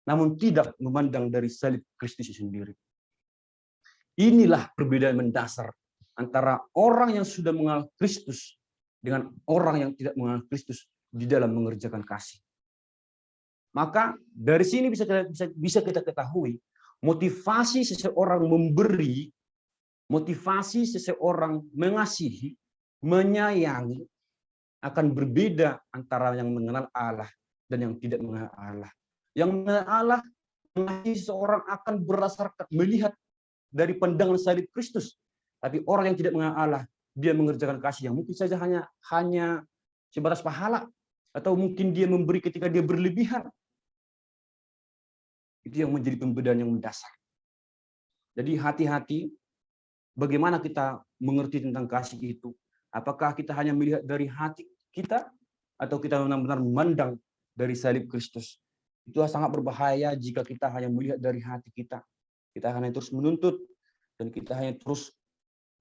Namun tidak memandang dari salib Kristus sendiri. Inilah perbedaan mendasar antara orang yang sudah mengenal Kristus dengan orang yang tidak mengenal Kristus di dalam mengerjakan kasih. Maka dari sini bisa kita ketahui motivasi seseorang memberi, motivasi seseorang mengasihi, menyayangi akan berbeda antara yang mengenal Allah dan yang tidak mengenal Allah. Yang mengenal Allah, mengasihi seseorang akan berdasarkan melihat dari pandangan salib Kristus. Tapi orang yang tidak mengenal Allah, dia mengerjakan kasih yang mungkin saja hanya sebatas pahala, atau mungkin dia memberi ketika dia berlebihan. Itu yang menjadi pembedaan yang mendasar. Jadi hati-hati bagaimana kita mengerti tentang kasih itu. Apakah kita hanya melihat dari hati kita atau kita benar-benar memandang dari salib Kristus. Itu sangat berbahaya jika kita hanya melihat dari hati kita. Kita hanya terus menuntut dan kita hanya terus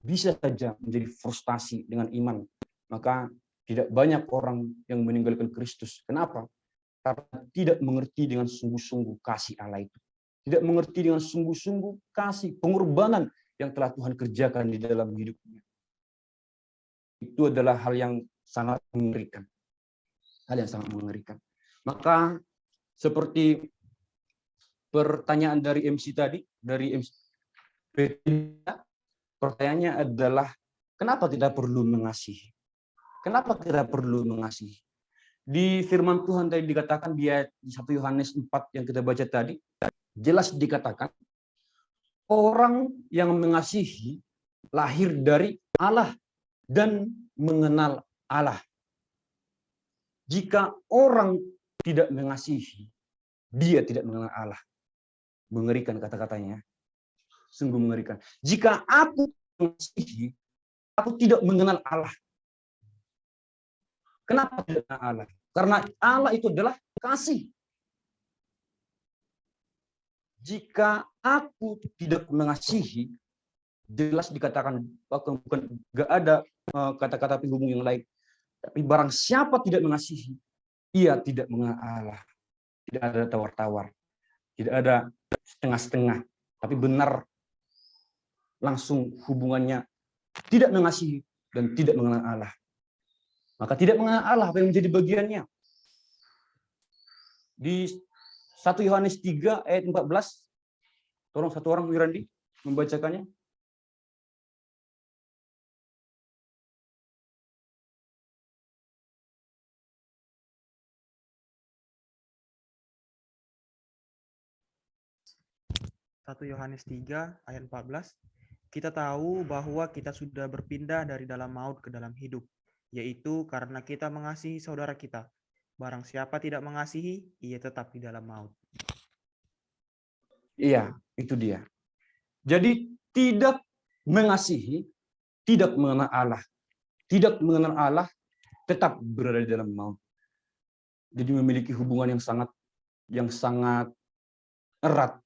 bisa saja menjadi frustasi dengan iman. Maka tidak banyak orang yang meninggalkan Kristus. Kenapa? Karena tidak mengerti dengan sungguh-sungguh kasih Allah itu. Tidak mengerti dengan sungguh-sungguh kasih pengorbanan yang telah Tuhan kerjakan di dalam hidupnya. Itu adalah hal yang sangat mengerikan. Hal yang sangat mengerikan. Maka seperti pertanyaan dari MC tadi, dari MC, pertanyaannya adalah kenapa kita perlu mengasihi? Kenapa kita perlu mengasihi? Di firman Tuhan tadi dikatakan di 1 Yohanes 4 yang kita baca tadi, jelas dikatakan orang yang mengasihi lahir dari Allah dan mengenal Allah. Jika orang tidak mengasihi, dia tidak mengenal Allah. Mengerikan kata-katanya. Sungguh mengerikan. Jika aku mengasihi, aku tidak mengenal Allah. Kenapa tidak mengenal Allah? Karena Allah itu adalah kasih. Jika aku tidak mengasihi, jelas dikatakan bukan gak ada kata-kata penghubung yang lain. Tapi barang siapa tidak mengasihi, ia tidak mengenal Allah. Tidak ada tawar-tawar. Tidak ada setengah-setengah. Tapi benar langsung hubungannya tidak mengasihi dan tidak mengenal Allah. Maka tidak mengenal Allah apa yang menjadi bagiannya. Di 1 Yohanes 3 ayat 14, tolong satu orang Wirandi membacakannya. Satu Yohanes 3 ayat 14. Kita tahu bahwa kita sudah berpindah dari dalam maut ke dalam hidup, yaitu karena kita mengasihi saudara kita. Barang siapa tidak mengasihi, ia tetap di dalam maut. Iya, itu dia. Jadi tidak mengasihi, tidak mengenal Allah. Tidak mengenal Allah, tetap berada di dalam maut. Jadi memiliki hubungan yang sangat erat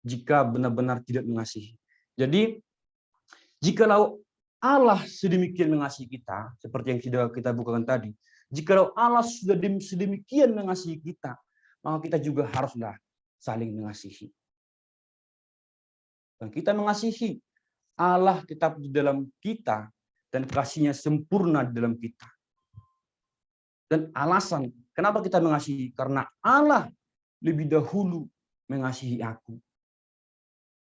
jika benar-benar tidak mengasihi. Jadi jikalau Allah sedemikian mengasihi kita, seperti yang sudah kita bukakan tadi, jikalau Allah sudah sedemikian mengasihi kita, maka kita juga haruslah saling mengasihi. Dan kita mengasihi, Allah tetap di dalam kita dan kasih-Nya sempurna di dalam kita. Dan alasan kenapa kita mengasihi, karena Allah lebih dahulu mengasihi aku.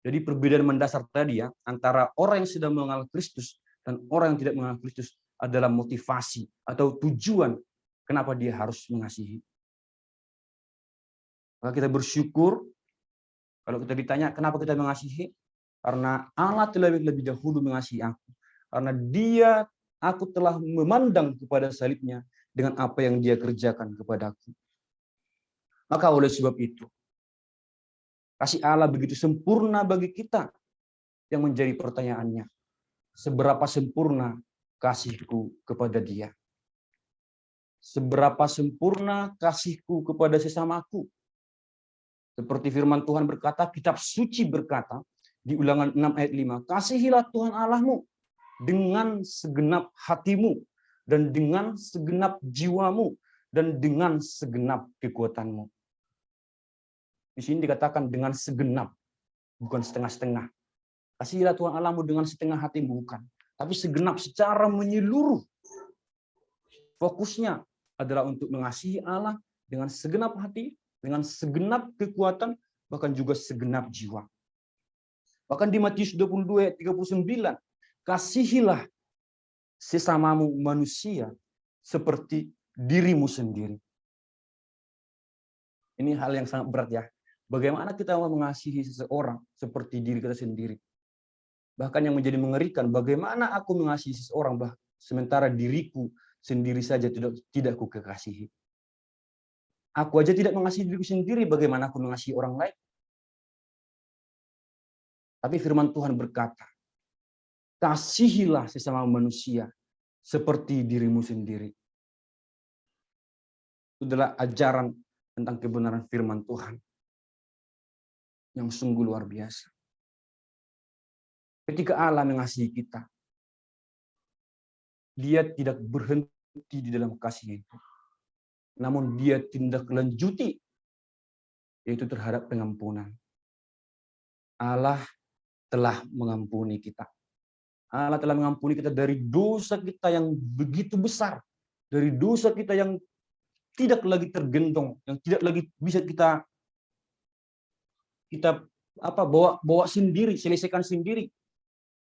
Jadi perbedaan mendasar tadi ya, antara orang yang sudah mengenal Kristus dan orang yang tidak mengenal Kristus adalah motivasi atau tujuan kenapa dia harus mengasihi. Maka kita bersyukur kalau kita ditanya kenapa kita mengasihi, karena Allah telah lebih dahulu mengasihi aku. Karena aku telah memandang kepada salibnya dengan apa yang dia kerjakan kepadaku. Maka oleh sebab itu, kasih Allah begitu sempurna bagi kita, yang menjadi pertanyaannya, seberapa sempurna kasihku kepada dia? Seberapa sempurna kasihku kepada sesamaku? Seperti firman Tuhan berkata, kitab suci berkata, di Ulangan 6 ayat 5, kasihilah Tuhan Allahmu dengan segenap hatimu, dan dengan segenap jiwamu, dan dengan segenap kekuatanmu. Di sini dikatakan dengan segenap, bukan setengah-setengah. Kasihilah Tuhan Allahmu dengan setengah hatimu, bukan. Tapi segenap secara menyeluruh. Fokusnya adalah untuk mengasihi Allah dengan segenap hati, dengan segenap kekuatan, bahkan juga segenap jiwa. Bahkan di Matius 22 ayat 39, kasihilah sesamamu manusia seperti dirimu sendiri. Ini hal yang sangat berat ya. Bagaimana kita mau mengasihi seseorang seperti diri kita sendiri. Bahkan yang menjadi mengerikan, bagaimana aku mengasihi seseorang sementara diriku sendiri saja tidak ku kekasihi. Aku aja tidak mengasihi diriku sendiri, bagaimana aku mengasihi orang lain? Tapi firman Tuhan berkata, kasihilah sesama manusia seperti dirimu sendiri. Itu adalah ajaran tentang kebenaran firman Tuhan yang sungguh luar biasa. Ketika Allah mengasihi kita, Dia tidak berhenti di dalam kasih itu. Namun Dia tindak lanjuti, yaitu terhadap pengampunan. Allah telah mengampuni kita. Allah telah mengampuni kita dari dosa kita yang begitu besar, dari dosa kita yang tidak lagi tergendong, yang tidak lagi bisa kita bawa sendiri, selesaikan sendiri.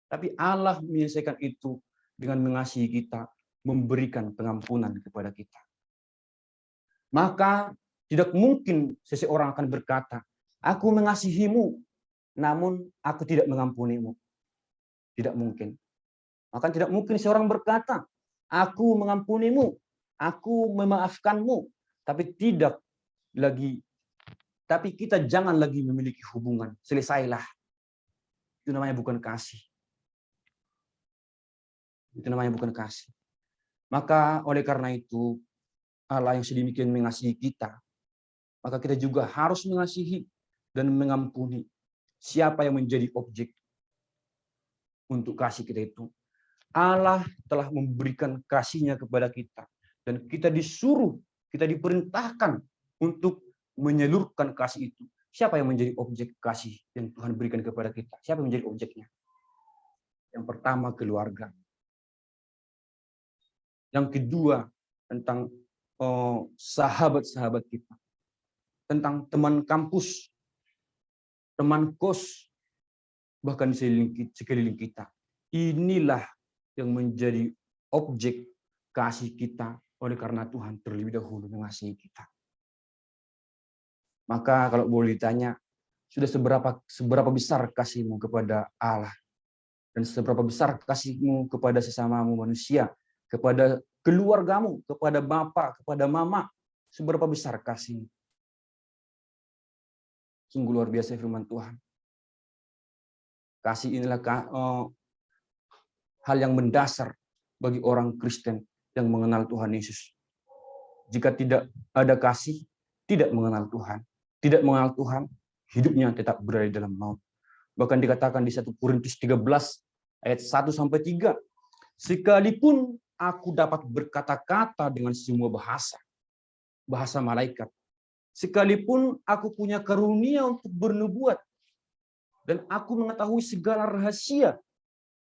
Tapi Allah menyelesaikan itu dengan mengasihi kita, memberikan pengampunan kepada kita. Maka tidak mungkin seseorang akan berkata, aku mengasihimu, namun aku tidak mengampunimu. Tidak mungkin. Maka tidak mungkin seorang berkata, aku mengampunimu, aku memaafkanmu, tapi kita jangan lagi memiliki hubungan. Selesailah. Itu namanya bukan kasih. Itu namanya bukan kasih. Maka oleh karena itu, Allah yang sedemikian mengasihi kita, maka kita juga harus mengasihi dan mengampuni siapa yang menjadi objek untuk kasih kita itu. Allah telah memberikan kasih-Nya kepada kita. Dan kita diperintahkan untuk menyalurkan kasih itu. Siapa yang menjadi objek kasih yang Tuhan berikan kepada kita? Siapa yang menjadi objeknya? Yang pertama, keluarga. Yang kedua, tentang sahabat-sahabat kita. Tentang teman kampus, teman kos, bahkan di sekeliling kita. Inilah yang menjadi objek kasih kita oleh karena Tuhan terlebih dahulu mengasihi kita. Maka kalau boleh ditanya, sudah seberapa besar kasihmu kepada Allah? Dan seberapa besar kasihmu kepada sesamamu manusia? Kepada keluargamu, kepada bapak, kepada mama, seberapa besar kasih? Sungguh luar biasa firman Tuhan. Kasih inilah hal yang mendasar bagi orang Kristen yang mengenal Tuhan Yesus. Jika tidak ada kasih, tidak mengenal Tuhan. Tidak mengenal Tuhan, hidupnya tetap berada dalam maut. Bahkan dikatakan di 1 Korintus 13 ayat 1-3, Sekalipun aku dapat berkata-kata dengan semua bahasa malaikat, sekalipun aku punya karunia untuk bernubuat, dan aku mengetahui segala rahasia,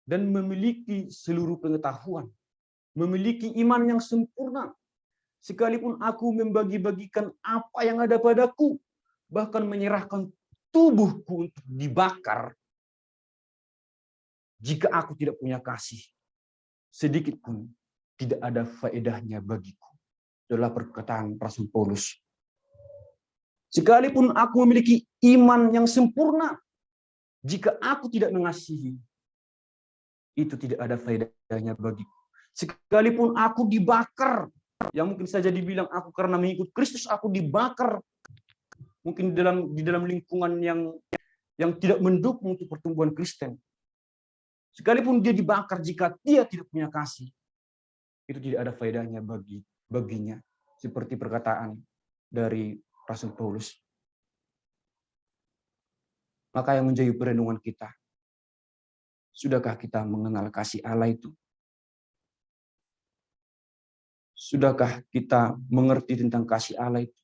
dan memiliki seluruh pengetahuan, memiliki iman yang sempurna, sekalipun aku membagi-bagikan apa yang ada padaku, bahkan menyerahkan tubuhku untuk dibakar, jika aku tidak punya kasih, sedikit pun tidak ada faedahnya bagiku. Adalah perkataan Rasul Paulus. Sekalipun aku memiliki iman yang sempurna, jika aku tidak mengasihi, itu tidak ada faedahnya bagiku. Sekalipun aku dibakar, yang mungkin saja dibilang aku karena mengikut Kristus aku dibakar, mungkin di dalam lingkungan yang tidak mendukung untuk pertumbuhan Kristen. Sekalipun dia dibakar, jika dia tidak punya kasih, itu tidak ada faedahnya baginya. Seperti perkataan dari Rasul Paulus. Maka yang menjadi perenungan kita, sudahkah kita mengenal kasih Allah itu? Sudahkah kita mengerti tentang kasih Allah itu?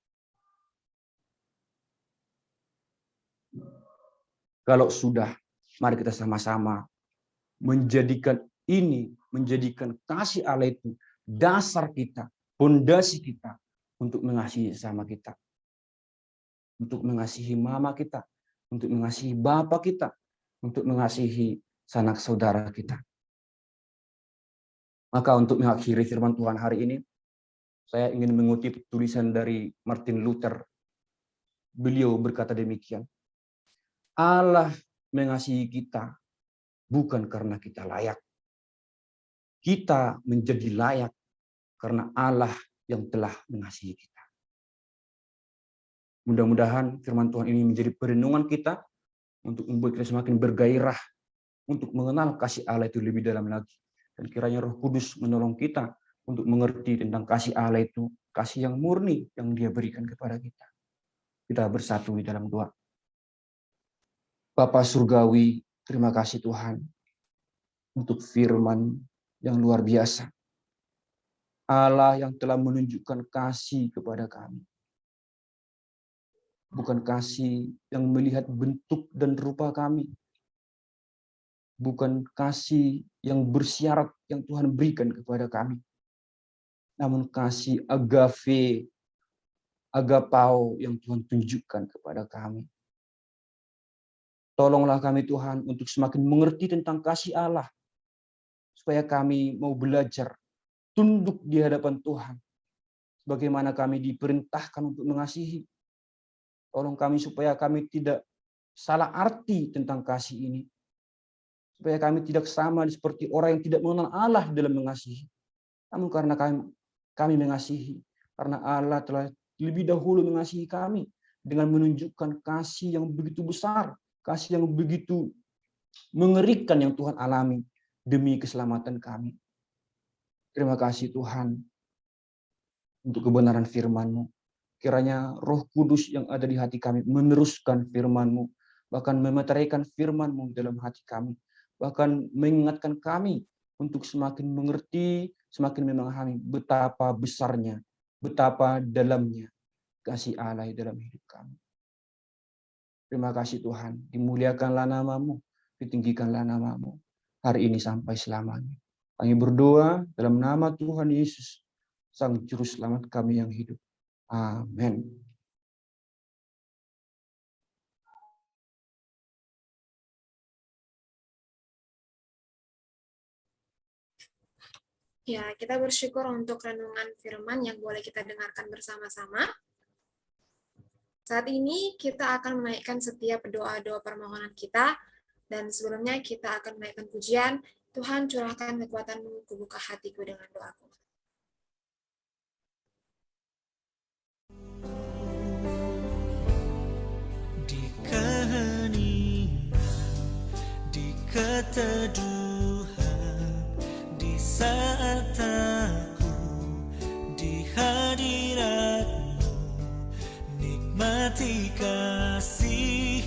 Kalau sudah, mari kita sama-sama menjadikan kasih Allah itu dasar kita, fondasi kita untuk mengasihi sesama kita, untuk mengasihi mama kita, untuk mengasihi bapak kita, untuk mengasihi sanak saudara kita. Maka untuk mengakhiri firman Tuhan hari ini, saya ingin mengutip tulisan dari Martin Luther. Beliau berkata demikian, Allah mengasihi kita bukan karena kita layak. Kita menjadi layak karena Allah yang telah mengasihi kita. Mudah-mudahan firman Tuhan ini menjadi perenungan kita untuk membuat kita semakin bergairah untuk mengenal kasih Allah itu lebih dalam lagi. Dan kiranya Roh Kudus menolong kita untuk mengerti tentang kasih Allah itu, kasih yang murni yang Dia berikan kepada kita. Kita bersatu di dalam doa. Bapa Surgawi, terima kasih Tuhan untuk firman yang luar biasa. Allah yang telah menunjukkan kasih kepada kami. Bukan kasih yang melihat bentuk dan rupa kami. Bukan kasih yang bersyarat yang Tuhan berikan kepada kami. Namun kasih agape, agapao yang Tuhan tunjukkan kepada kami. Tolonglah kami Tuhan untuk semakin mengerti tentang kasih Allah. Supaya kami mau belajar tunduk di hadapan Tuhan. Bagaimana kami diperintahkan untuk mengasihi. Tolong kami supaya kami tidak salah arti tentang kasih ini. Supaya kami tidak sama seperti orang yang tidak mengenal Allah dalam mengasihi. Namun karena kami mengasihi. Karena Allah telah lebih dahulu mengasihi kami. Dengan menunjukkan kasih yang begitu besar. Kasih yang begitu mengerikan yang Tuhan alami demi keselamatan kami. Terima kasih Tuhan untuk kebenaran firman-Mu. Kiranya Roh Kudus yang ada di hati kami meneruskan firman-Mu, bahkan memeteraikan firman-Mu dalam hati kami, bahkan mengingatkan kami untuk semakin mengerti, semakin memahami betapa besarnya, betapa dalamnya kasih Allah dalam hidup kami. Terima kasih Tuhan, dimuliakanlah nama-Mu, ditinggikanlah nama-Mu, hari ini sampai selamanya. Kami berdoa dalam nama Tuhan Yesus, Sang Juru Selamat kami yang hidup. Amin. Ya, kita bersyukur untuk renungan firman yang boleh kita dengarkan bersama-sama. Saat ini kita akan menaikkan setiap doa-doa permohonan kita, dan sebelumnya kita akan menaikkan pujian, Tuhan curahkan kekuatan-Mu, kubuka hatiku dengan doaku. Di keheningan, di keteduhan, di saat aku di hadirat-Mu, nikmati kasih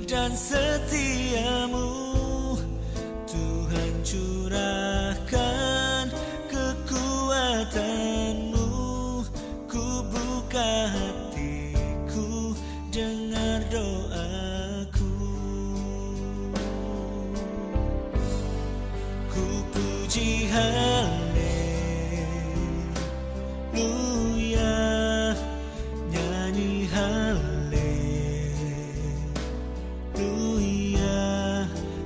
dan setia-Mu, Tuhan curahkan haleluya, nyanyi haleluya,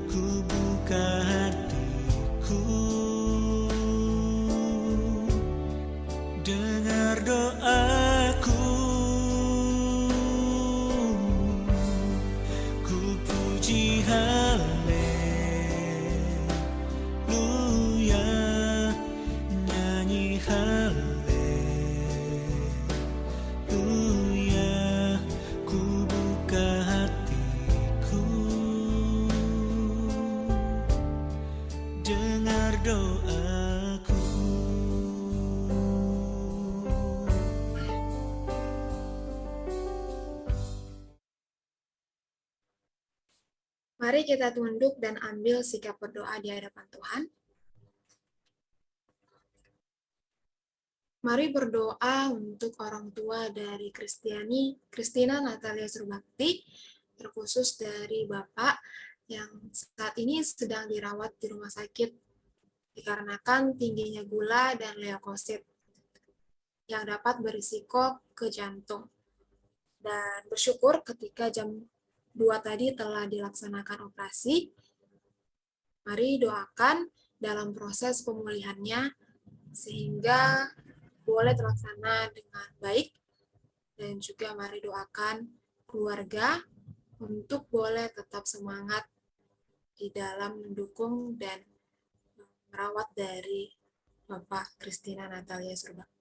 ku buka hatiku, dengar doaku, ku puji haleluya, nyanyi haleluya, ku buka hatiku, dengar doaku. Mari kita tunduk dan ambil sikap berdoa di hadapan Tuhan. Mari berdoa untuk orang tua dari Christina Natalia Surbakti, terkhusus dari Bapak yang saat ini sedang dirawat di rumah sakit dikarenakan tingginya gula dan leukosit yang dapat berisiko ke jantung. Dan bersyukur ketika jam 2 tadi telah dilaksanakan operasi. Mari doakan dalam proses pemulihannya sehingga boleh terlaksana dengan baik, dan juga mari doakan keluarga untuk boleh tetap semangat di dalam mendukung dan merawat dari Bapak Christina Natalia Surbakti.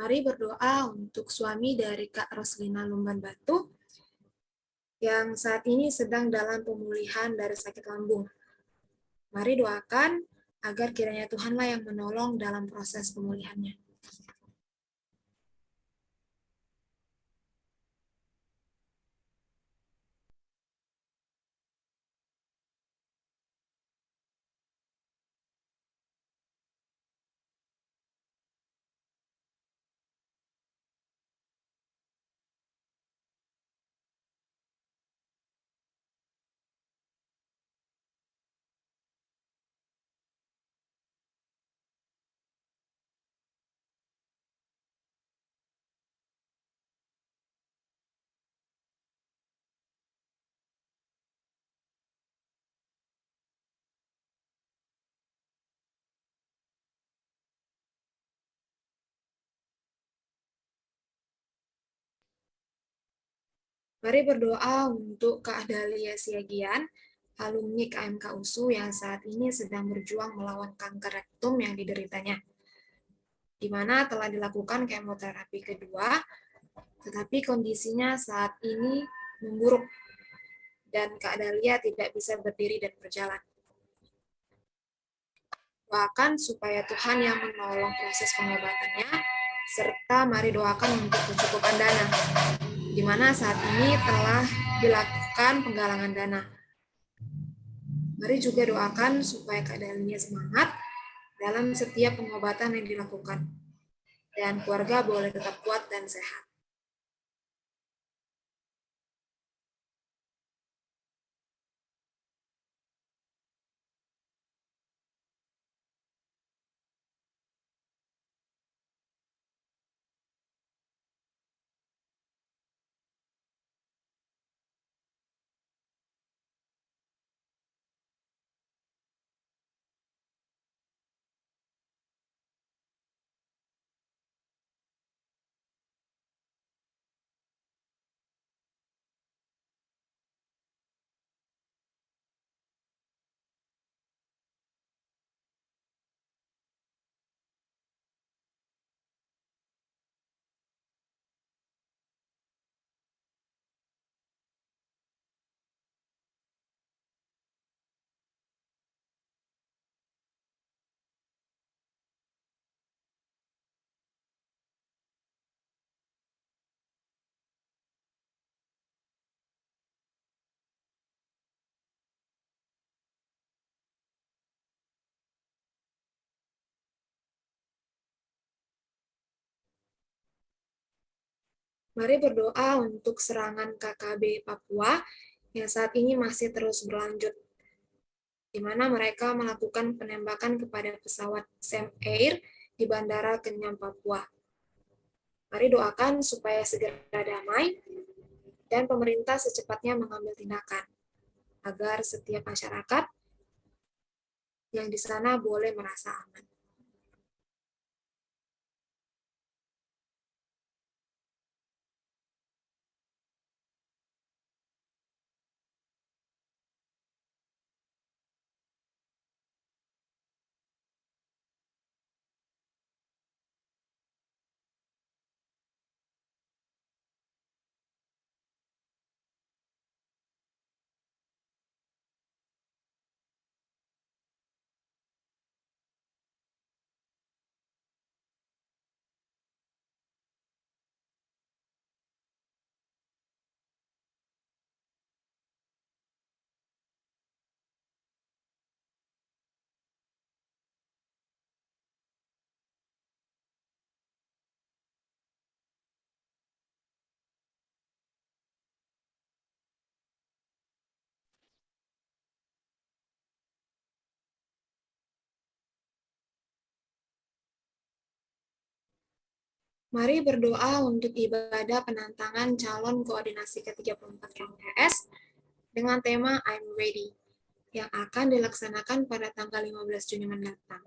Mari berdoa untuk suami dari Kak Roslina Lumban Batu yang saat ini sedang dalam pemulihan dari sakit lambung. Mari doakan agar kiranya Tuhanlah yang menolong dalam proses pemulihannya. Mari berdoa untuk Kak Dahlia Siagian, alumni KMK USU yang saat ini sedang berjuang melawan kanker rektum yang dideritanya, di mana telah dilakukan kemoterapi kedua, tetapi kondisinya saat ini memburuk dan Kak Dahlia tidak bisa berdiri dan berjalan. Doakan supaya Tuhan yang menolong proses pengobatannya, serta mari doakan untuk kecukupan dana, di mana saat ini telah dilakukan penggalangan dana. Mari juga doakan supaya Kak Dahlia semangat dalam setiap pengobatan yang dilakukan, dan keluarga boleh tetap kuat dan sehat. Mari berdoa untuk serangan KKB Papua yang saat ini masih terus berlanjut, di mana mereka melakukan penembakan kepada pesawat Sam Air di Bandara Kenyam, Papua. Mari doakan supaya segera damai dan pemerintah secepatnya mengambil tindakan agar setiap masyarakat yang di sana boleh merasa aman. Mari berdoa untuk ibadah penantangan calon koordinasi ke-34 KMKS dengan tema I'm Ready yang akan dilaksanakan pada tanggal 15 Juni mendatang.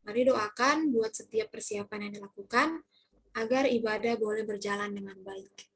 Mari doakan buat setiap persiapan yang dilakukan agar ibadah boleh berjalan dengan baik.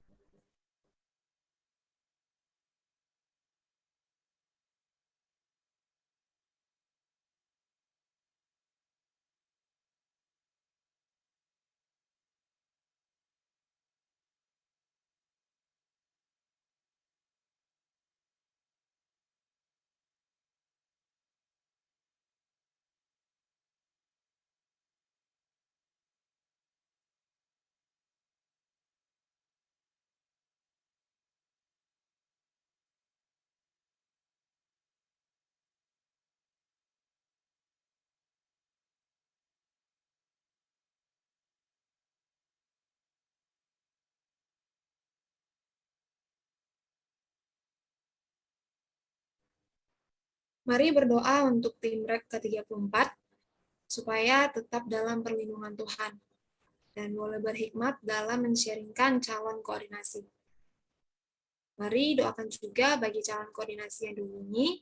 Mari berdoa untuk tim REK ke-34 supaya tetap dalam perlindungan Tuhan dan boleh berhikmat dalam men-sharingkan calon koordinasi. Mari doakan juga bagi calon koordinasi yang dihubungi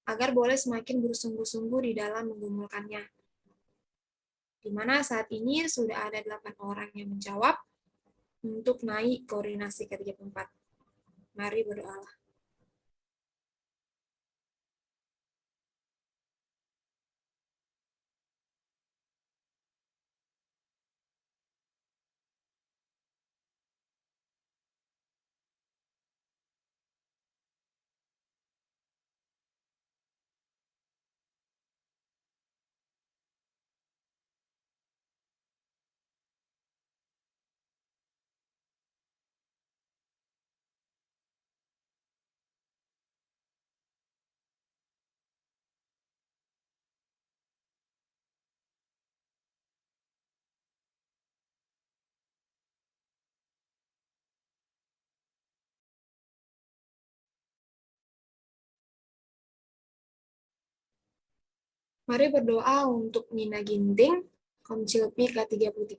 agar boleh semakin bersungguh-sungguh di dalam menggumulkannya. Di mana saat ini sudah ada 8 orang yang menjawab untuk naik koordinasi ke-34. Mari berdoalah. Mari berdoa untuk Nina Ginting, Komcilpi ke-33,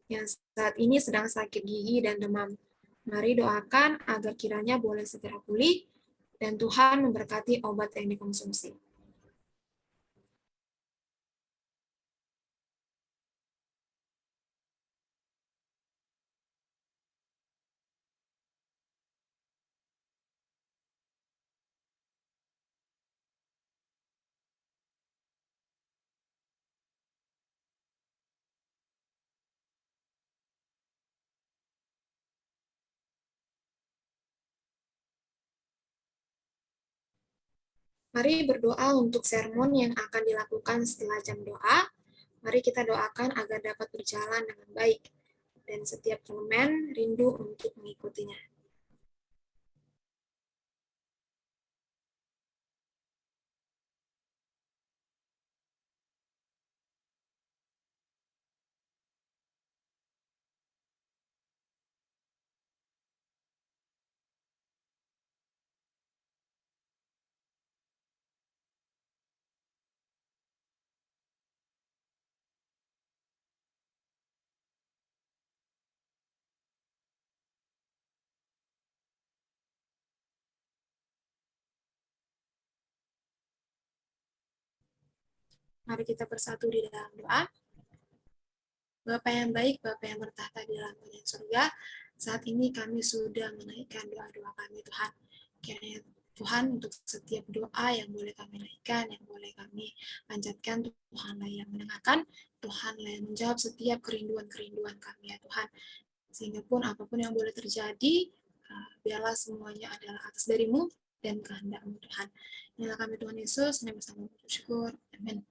yang saat ini sedang sakit gigi dan demam. Mari doakan agar kiranya boleh segera pulih dan Tuhan memberkati obat yang dikonsumsi. Mari berdoa untuk sermon yang akan dilakukan setelah jam doa. Mari kita doakan agar dapat berjalan dengan baik dan setiap elemen rindu untuk mengikutinya. Mari kita bersatu di dalam doa. Bapa yang baik, Bapa yang bertahta di dalam kerajaan surga, saat ini kami sudah menaikkan doa-doa kami, Tuhan. Kiranya Tuhan, untuk setiap doa yang boleh kami naikkan, yang boleh kami panjatkan, Tuhanlah yang mendengarkan, Tuhanlah yang menjawab setiap kerinduan-kerinduan kami, ya Tuhan. Sehingga pun apapun yang boleh terjadi, biarlah semuanya adalah atas darimu dan kehendak-Mu, Tuhan. Inilah kami, Tuhan Yesus, kami bersama bersyukur. Amin.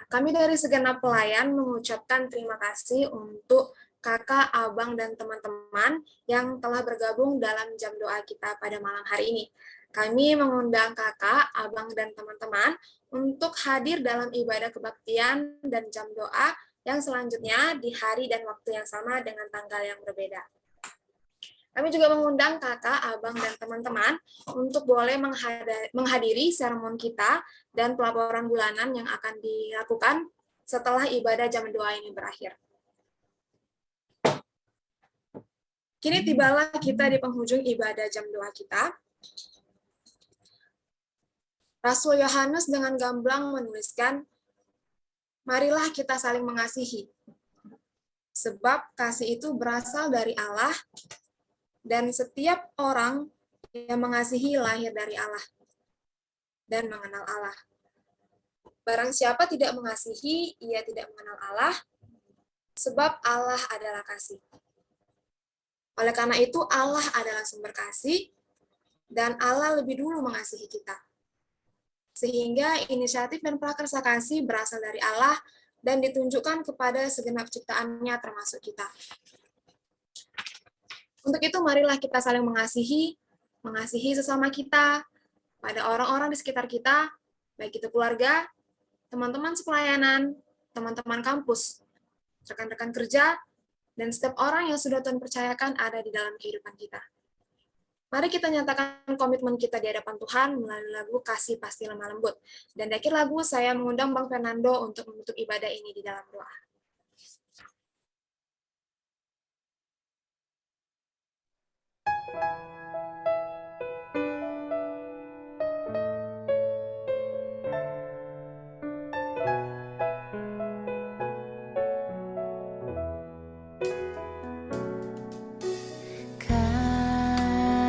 Kami dari segenap pelayan mengucapkan terima kasih untuk kakak, abang, dan teman-teman yang telah bergabung dalam jam doa kita pada malam hari ini. Kami mengundang kakak, abang, dan teman-teman untuk hadir dalam ibadah kebaktian dan jam doa yang selanjutnya di hari dan waktu yang sama dengan tanggal yang berbeda. Kami juga mengundang kakak, abang, dan teman-teman untuk boleh menghadiri sermon kita dan pelaporan bulanan yang akan dilakukan setelah ibadah jam doa ini berakhir. Kini tibalah kita di penghujung ibadah jam doa kita. Rasul Yohanes dengan gamblang menuliskan, marilah kita saling mengasihi, sebab kasih itu berasal dari Allah, dan setiap orang yang mengasihi lahir dari Allah dan mengenal Allah. Barang siapa tidak mengasihi, ia tidak mengenal Allah, sebab Allah adalah kasih. Oleh karena itu, Allah adalah sumber kasih, dan Allah lebih dulu mengasihi kita. Sehingga inisiatif dan prakarsa kasih berasal dari Allah dan ditunjukkan kepada segenap ciptaannya termasuk kita. Untuk itu, marilah kita saling mengasihi sesama kita, pada orang-orang di sekitar kita, baik itu keluarga, teman-teman sepelayanan, teman-teman kampus, rekan-rekan kerja, dan setiap orang yang sudah Tuhan percayakan ada di dalam kehidupan kita. Mari kita nyatakan komitmen kita di hadapan Tuhan melalui lagu Kasih Pasti Lemah Lembut. Dan di akhir lagu, saya mengundang Bang Fernando untuk menutup ibadah ini di dalam doa.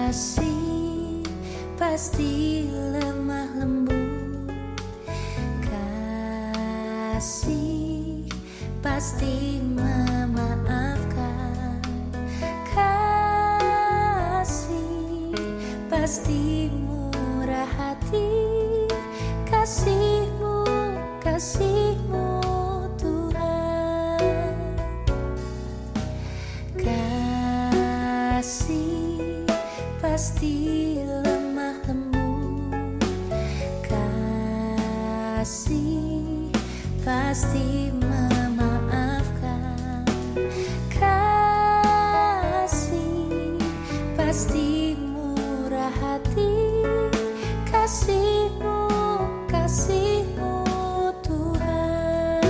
Kasih pasti lemah lembut, kasih pasti memaafkan, kasih pasti murah hati, kasih-Mu, kasih-Mu Tuhan. Kasih pasti lemah lembut, kasih pasti memaafkan, kasih pasti murah hati, kasih-Mu, kasih-Mu Tuhan.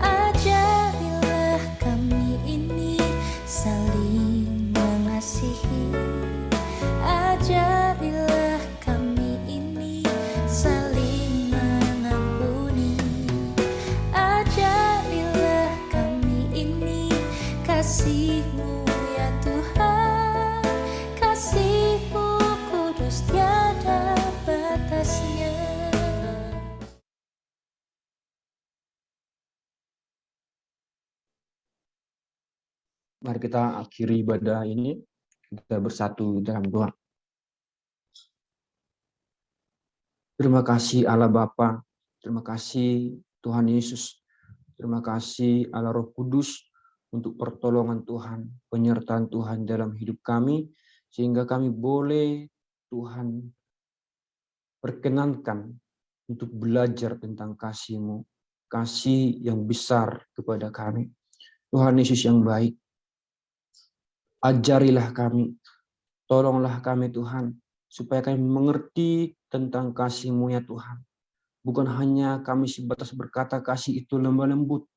Ajarilah kami ini saling mengasihi, ajarilah kami ini saling mengampuni, ajarilah kami ini kasih-Mu ya Tuhan, kasih-Mu kudus tiada batasnya. Mari kita akhiri ibadah ini, kita bersatu dalam doa. Terima kasih Allah Bapa, terima kasih Tuhan Yesus, terima kasih Allah Roh Kudus untuk pertolongan Tuhan, penyertaan Tuhan dalam hidup kami, sehingga kami boleh Tuhan perkenankan untuk belajar tentang kasih-Mu, kasih yang besar kepada kami. Tuhan Yesus yang baik, ajarilah kami, tolonglah kami Tuhan, supaya kami mengerti tentang kasih-Mu ya Tuhan. Bukan hanya kami sebatas berkata kasih itu lemah lembut,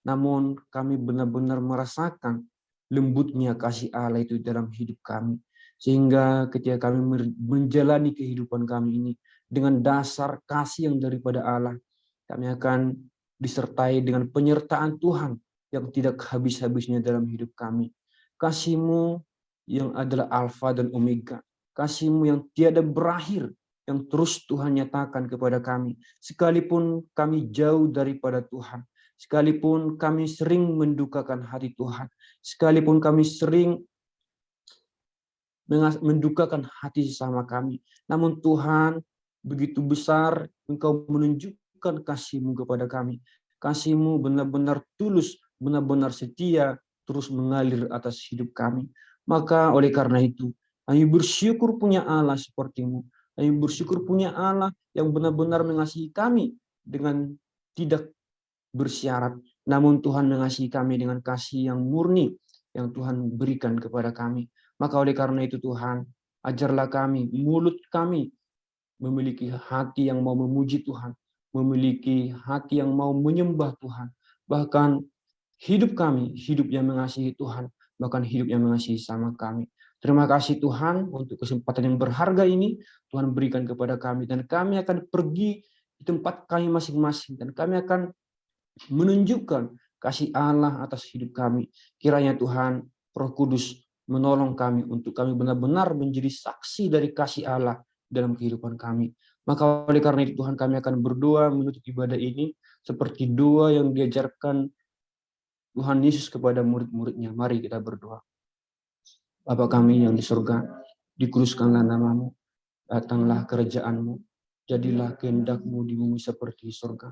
namun kami benar-benar merasakan lembutnya kasih Allah itu dalam hidup kami. Sehingga ketika kami menjalani kehidupan kami ini dengan dasar kasih yang daripada Allah, kami akan disertai dengan penyertaan Tuhan yang tidak habis-habisnya dalam hidup kami. Kasih-Mu yang adalah Alfa dan Omega, kasih-Mu yang tiada berakhir, yang terus Tuhan nyatakan kepada kami. Sekalipun kami jauh daripada Tuhan, sekalipun kami sering mendukakan hati Tuhan, sekalipun kami sering mendukakan hati sesama kami, namun Tuhan begitu besar Engkau menunjukkan kasih-Mu kepada kami. Kasih-Mu benar-benar tulus, benar-benar setia, terus mengalir atas hidup kami. Maka oleh karena itu, kami bersyukur punya Allah seperti-Mu. Kami bersyukur punya Allah yang benar-benar mengasihi kami dengan tidak bersyarat. Namun Tuhan mengasihi kami dengan kasih yang murni yang Tuhan berikan kepada kami. Maka oleh karena itu Tuhan, ajarlah kami, mulut kami memiliki hati yang mau memuji Tuhan, memiliki hati yang mau menyembah Tuhan. Bahkan hidup kami, hidup yang mengasihi Tuhan, bahkan hidup yang mengasihi sama kami. Terima kasih Tuhan untuk kesempatan yang berharga ini Tuhan berikan kepada kami. Dan kami akan pergi di tempat kami masing-masing. Dan kami akan menunjukkan kasih Allah atas hidup kami. Kiranya Tuhan, Roh Kudus menolong kami untuk kami benar-benar menjadi saksi dari kasih Allah dalam kehidupan kami. Maka oleh karena itu Tuhan, kami akan berdoa menutup ibadah ini seperti doa yang diajarkan Tuhan Yesus kepada murid-muridnya. Mari kita berdoa. Bapa kami yang di surga, dikuduskanlah nama-Mu, datanglah kerajaan-Mu, jadilah kehendak-Mu di bumi seperti di surga.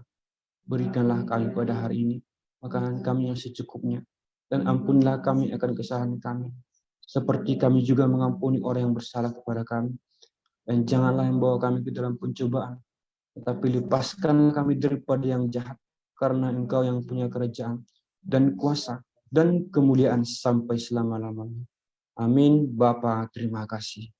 Berikanlah kami pada hari ini makanan kami yang secukupnya, dan ampunilah kami akan kesalahan kami, seperti kami juga mengampuni orang yang bersalah kepada kami. Dan janganlah membawa kami ke dalam pencobaan, tetapi lepaskan kami daripada yang jahat, karena Engkau yang punya kerajaan dan kuasa dan kemuliaan sampai selama-lamanya. Amin. Bapa, terima kasih.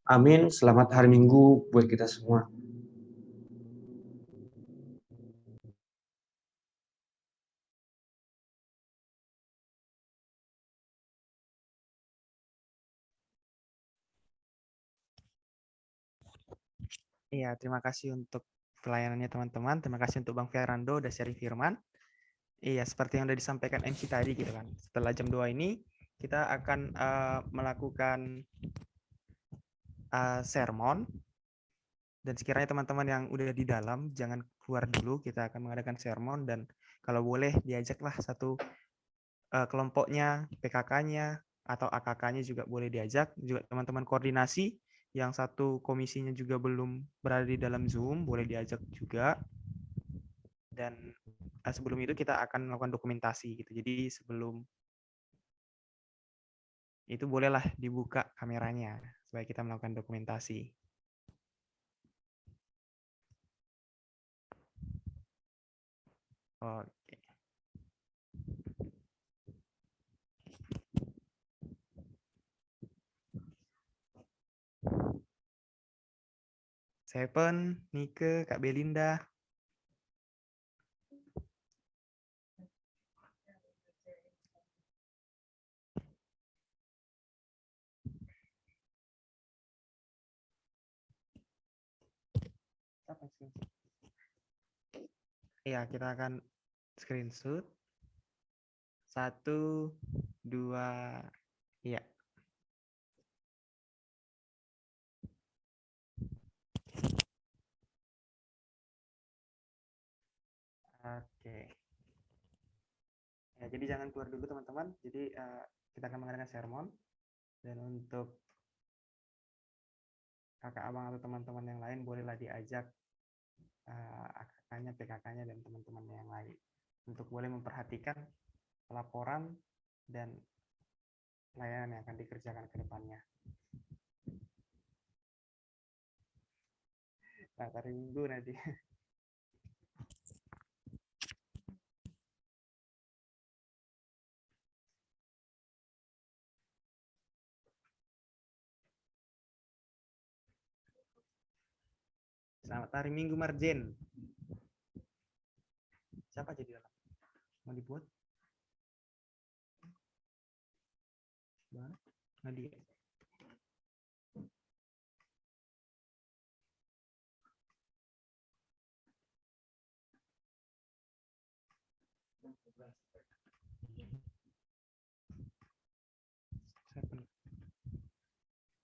Amin. Selamat hari Minggu buat kita semua. Iya, terima kasih untuk pelayanannya teman-teman. Terima kasih untuk Bang Fernando udah sharing firman. Iya, seperti yang udah disampaikan MC tadi gitu kan. Setelah jam 2 ini kita akan melakukan sermon. Dan sekiranya teman-teman yang udah di dalam jangan keluar dulu, kita akan mengadakan sermon, dan kalau boleh diajaklah satu kelompoknya, PKK-nya atau AKK-nya juga boleh diajak. Juga teman-teman koordinasi yang satu komisinya juga belum berada di dalam Zoom, boleh diajak juga. Dan sebelum itu kita akan melakukan dokumentasi gitu. Jadi sebelum itu bolehlah dibuka kameranya supaya kita melakukan dokumentasi. Oke. Seven, Nike, Kak Belinda. Ya, kita akan screenshot. 1, 2, iya. Oke. Ya, jadi jangan keluar dulu teman-teman. Jadi kita akan mengadakan sermon. Dan untuk kakak abang atau teman-teman yang lain bolehlah diajak AKK-nya, PKK-nya, dan teman-teman yang lain untuk boleh memperhatikan laporan dan pelayanan yang akan dikerjakan ke depannya. Nah, hari Minggu nanti. Selamat hari Minggu, Marjen. Siapa jadi dalam? Mau dibuat? Nadia.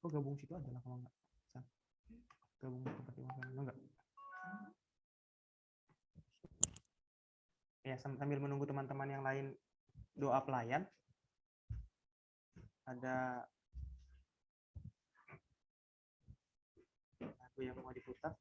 Oh, gabung situ aja lah kalau enggak. Gabung ke tempat yang enggak. Ya, sambil menunggu teman-teman yang lain doa pelayan. Ada lagu yang mau diputar.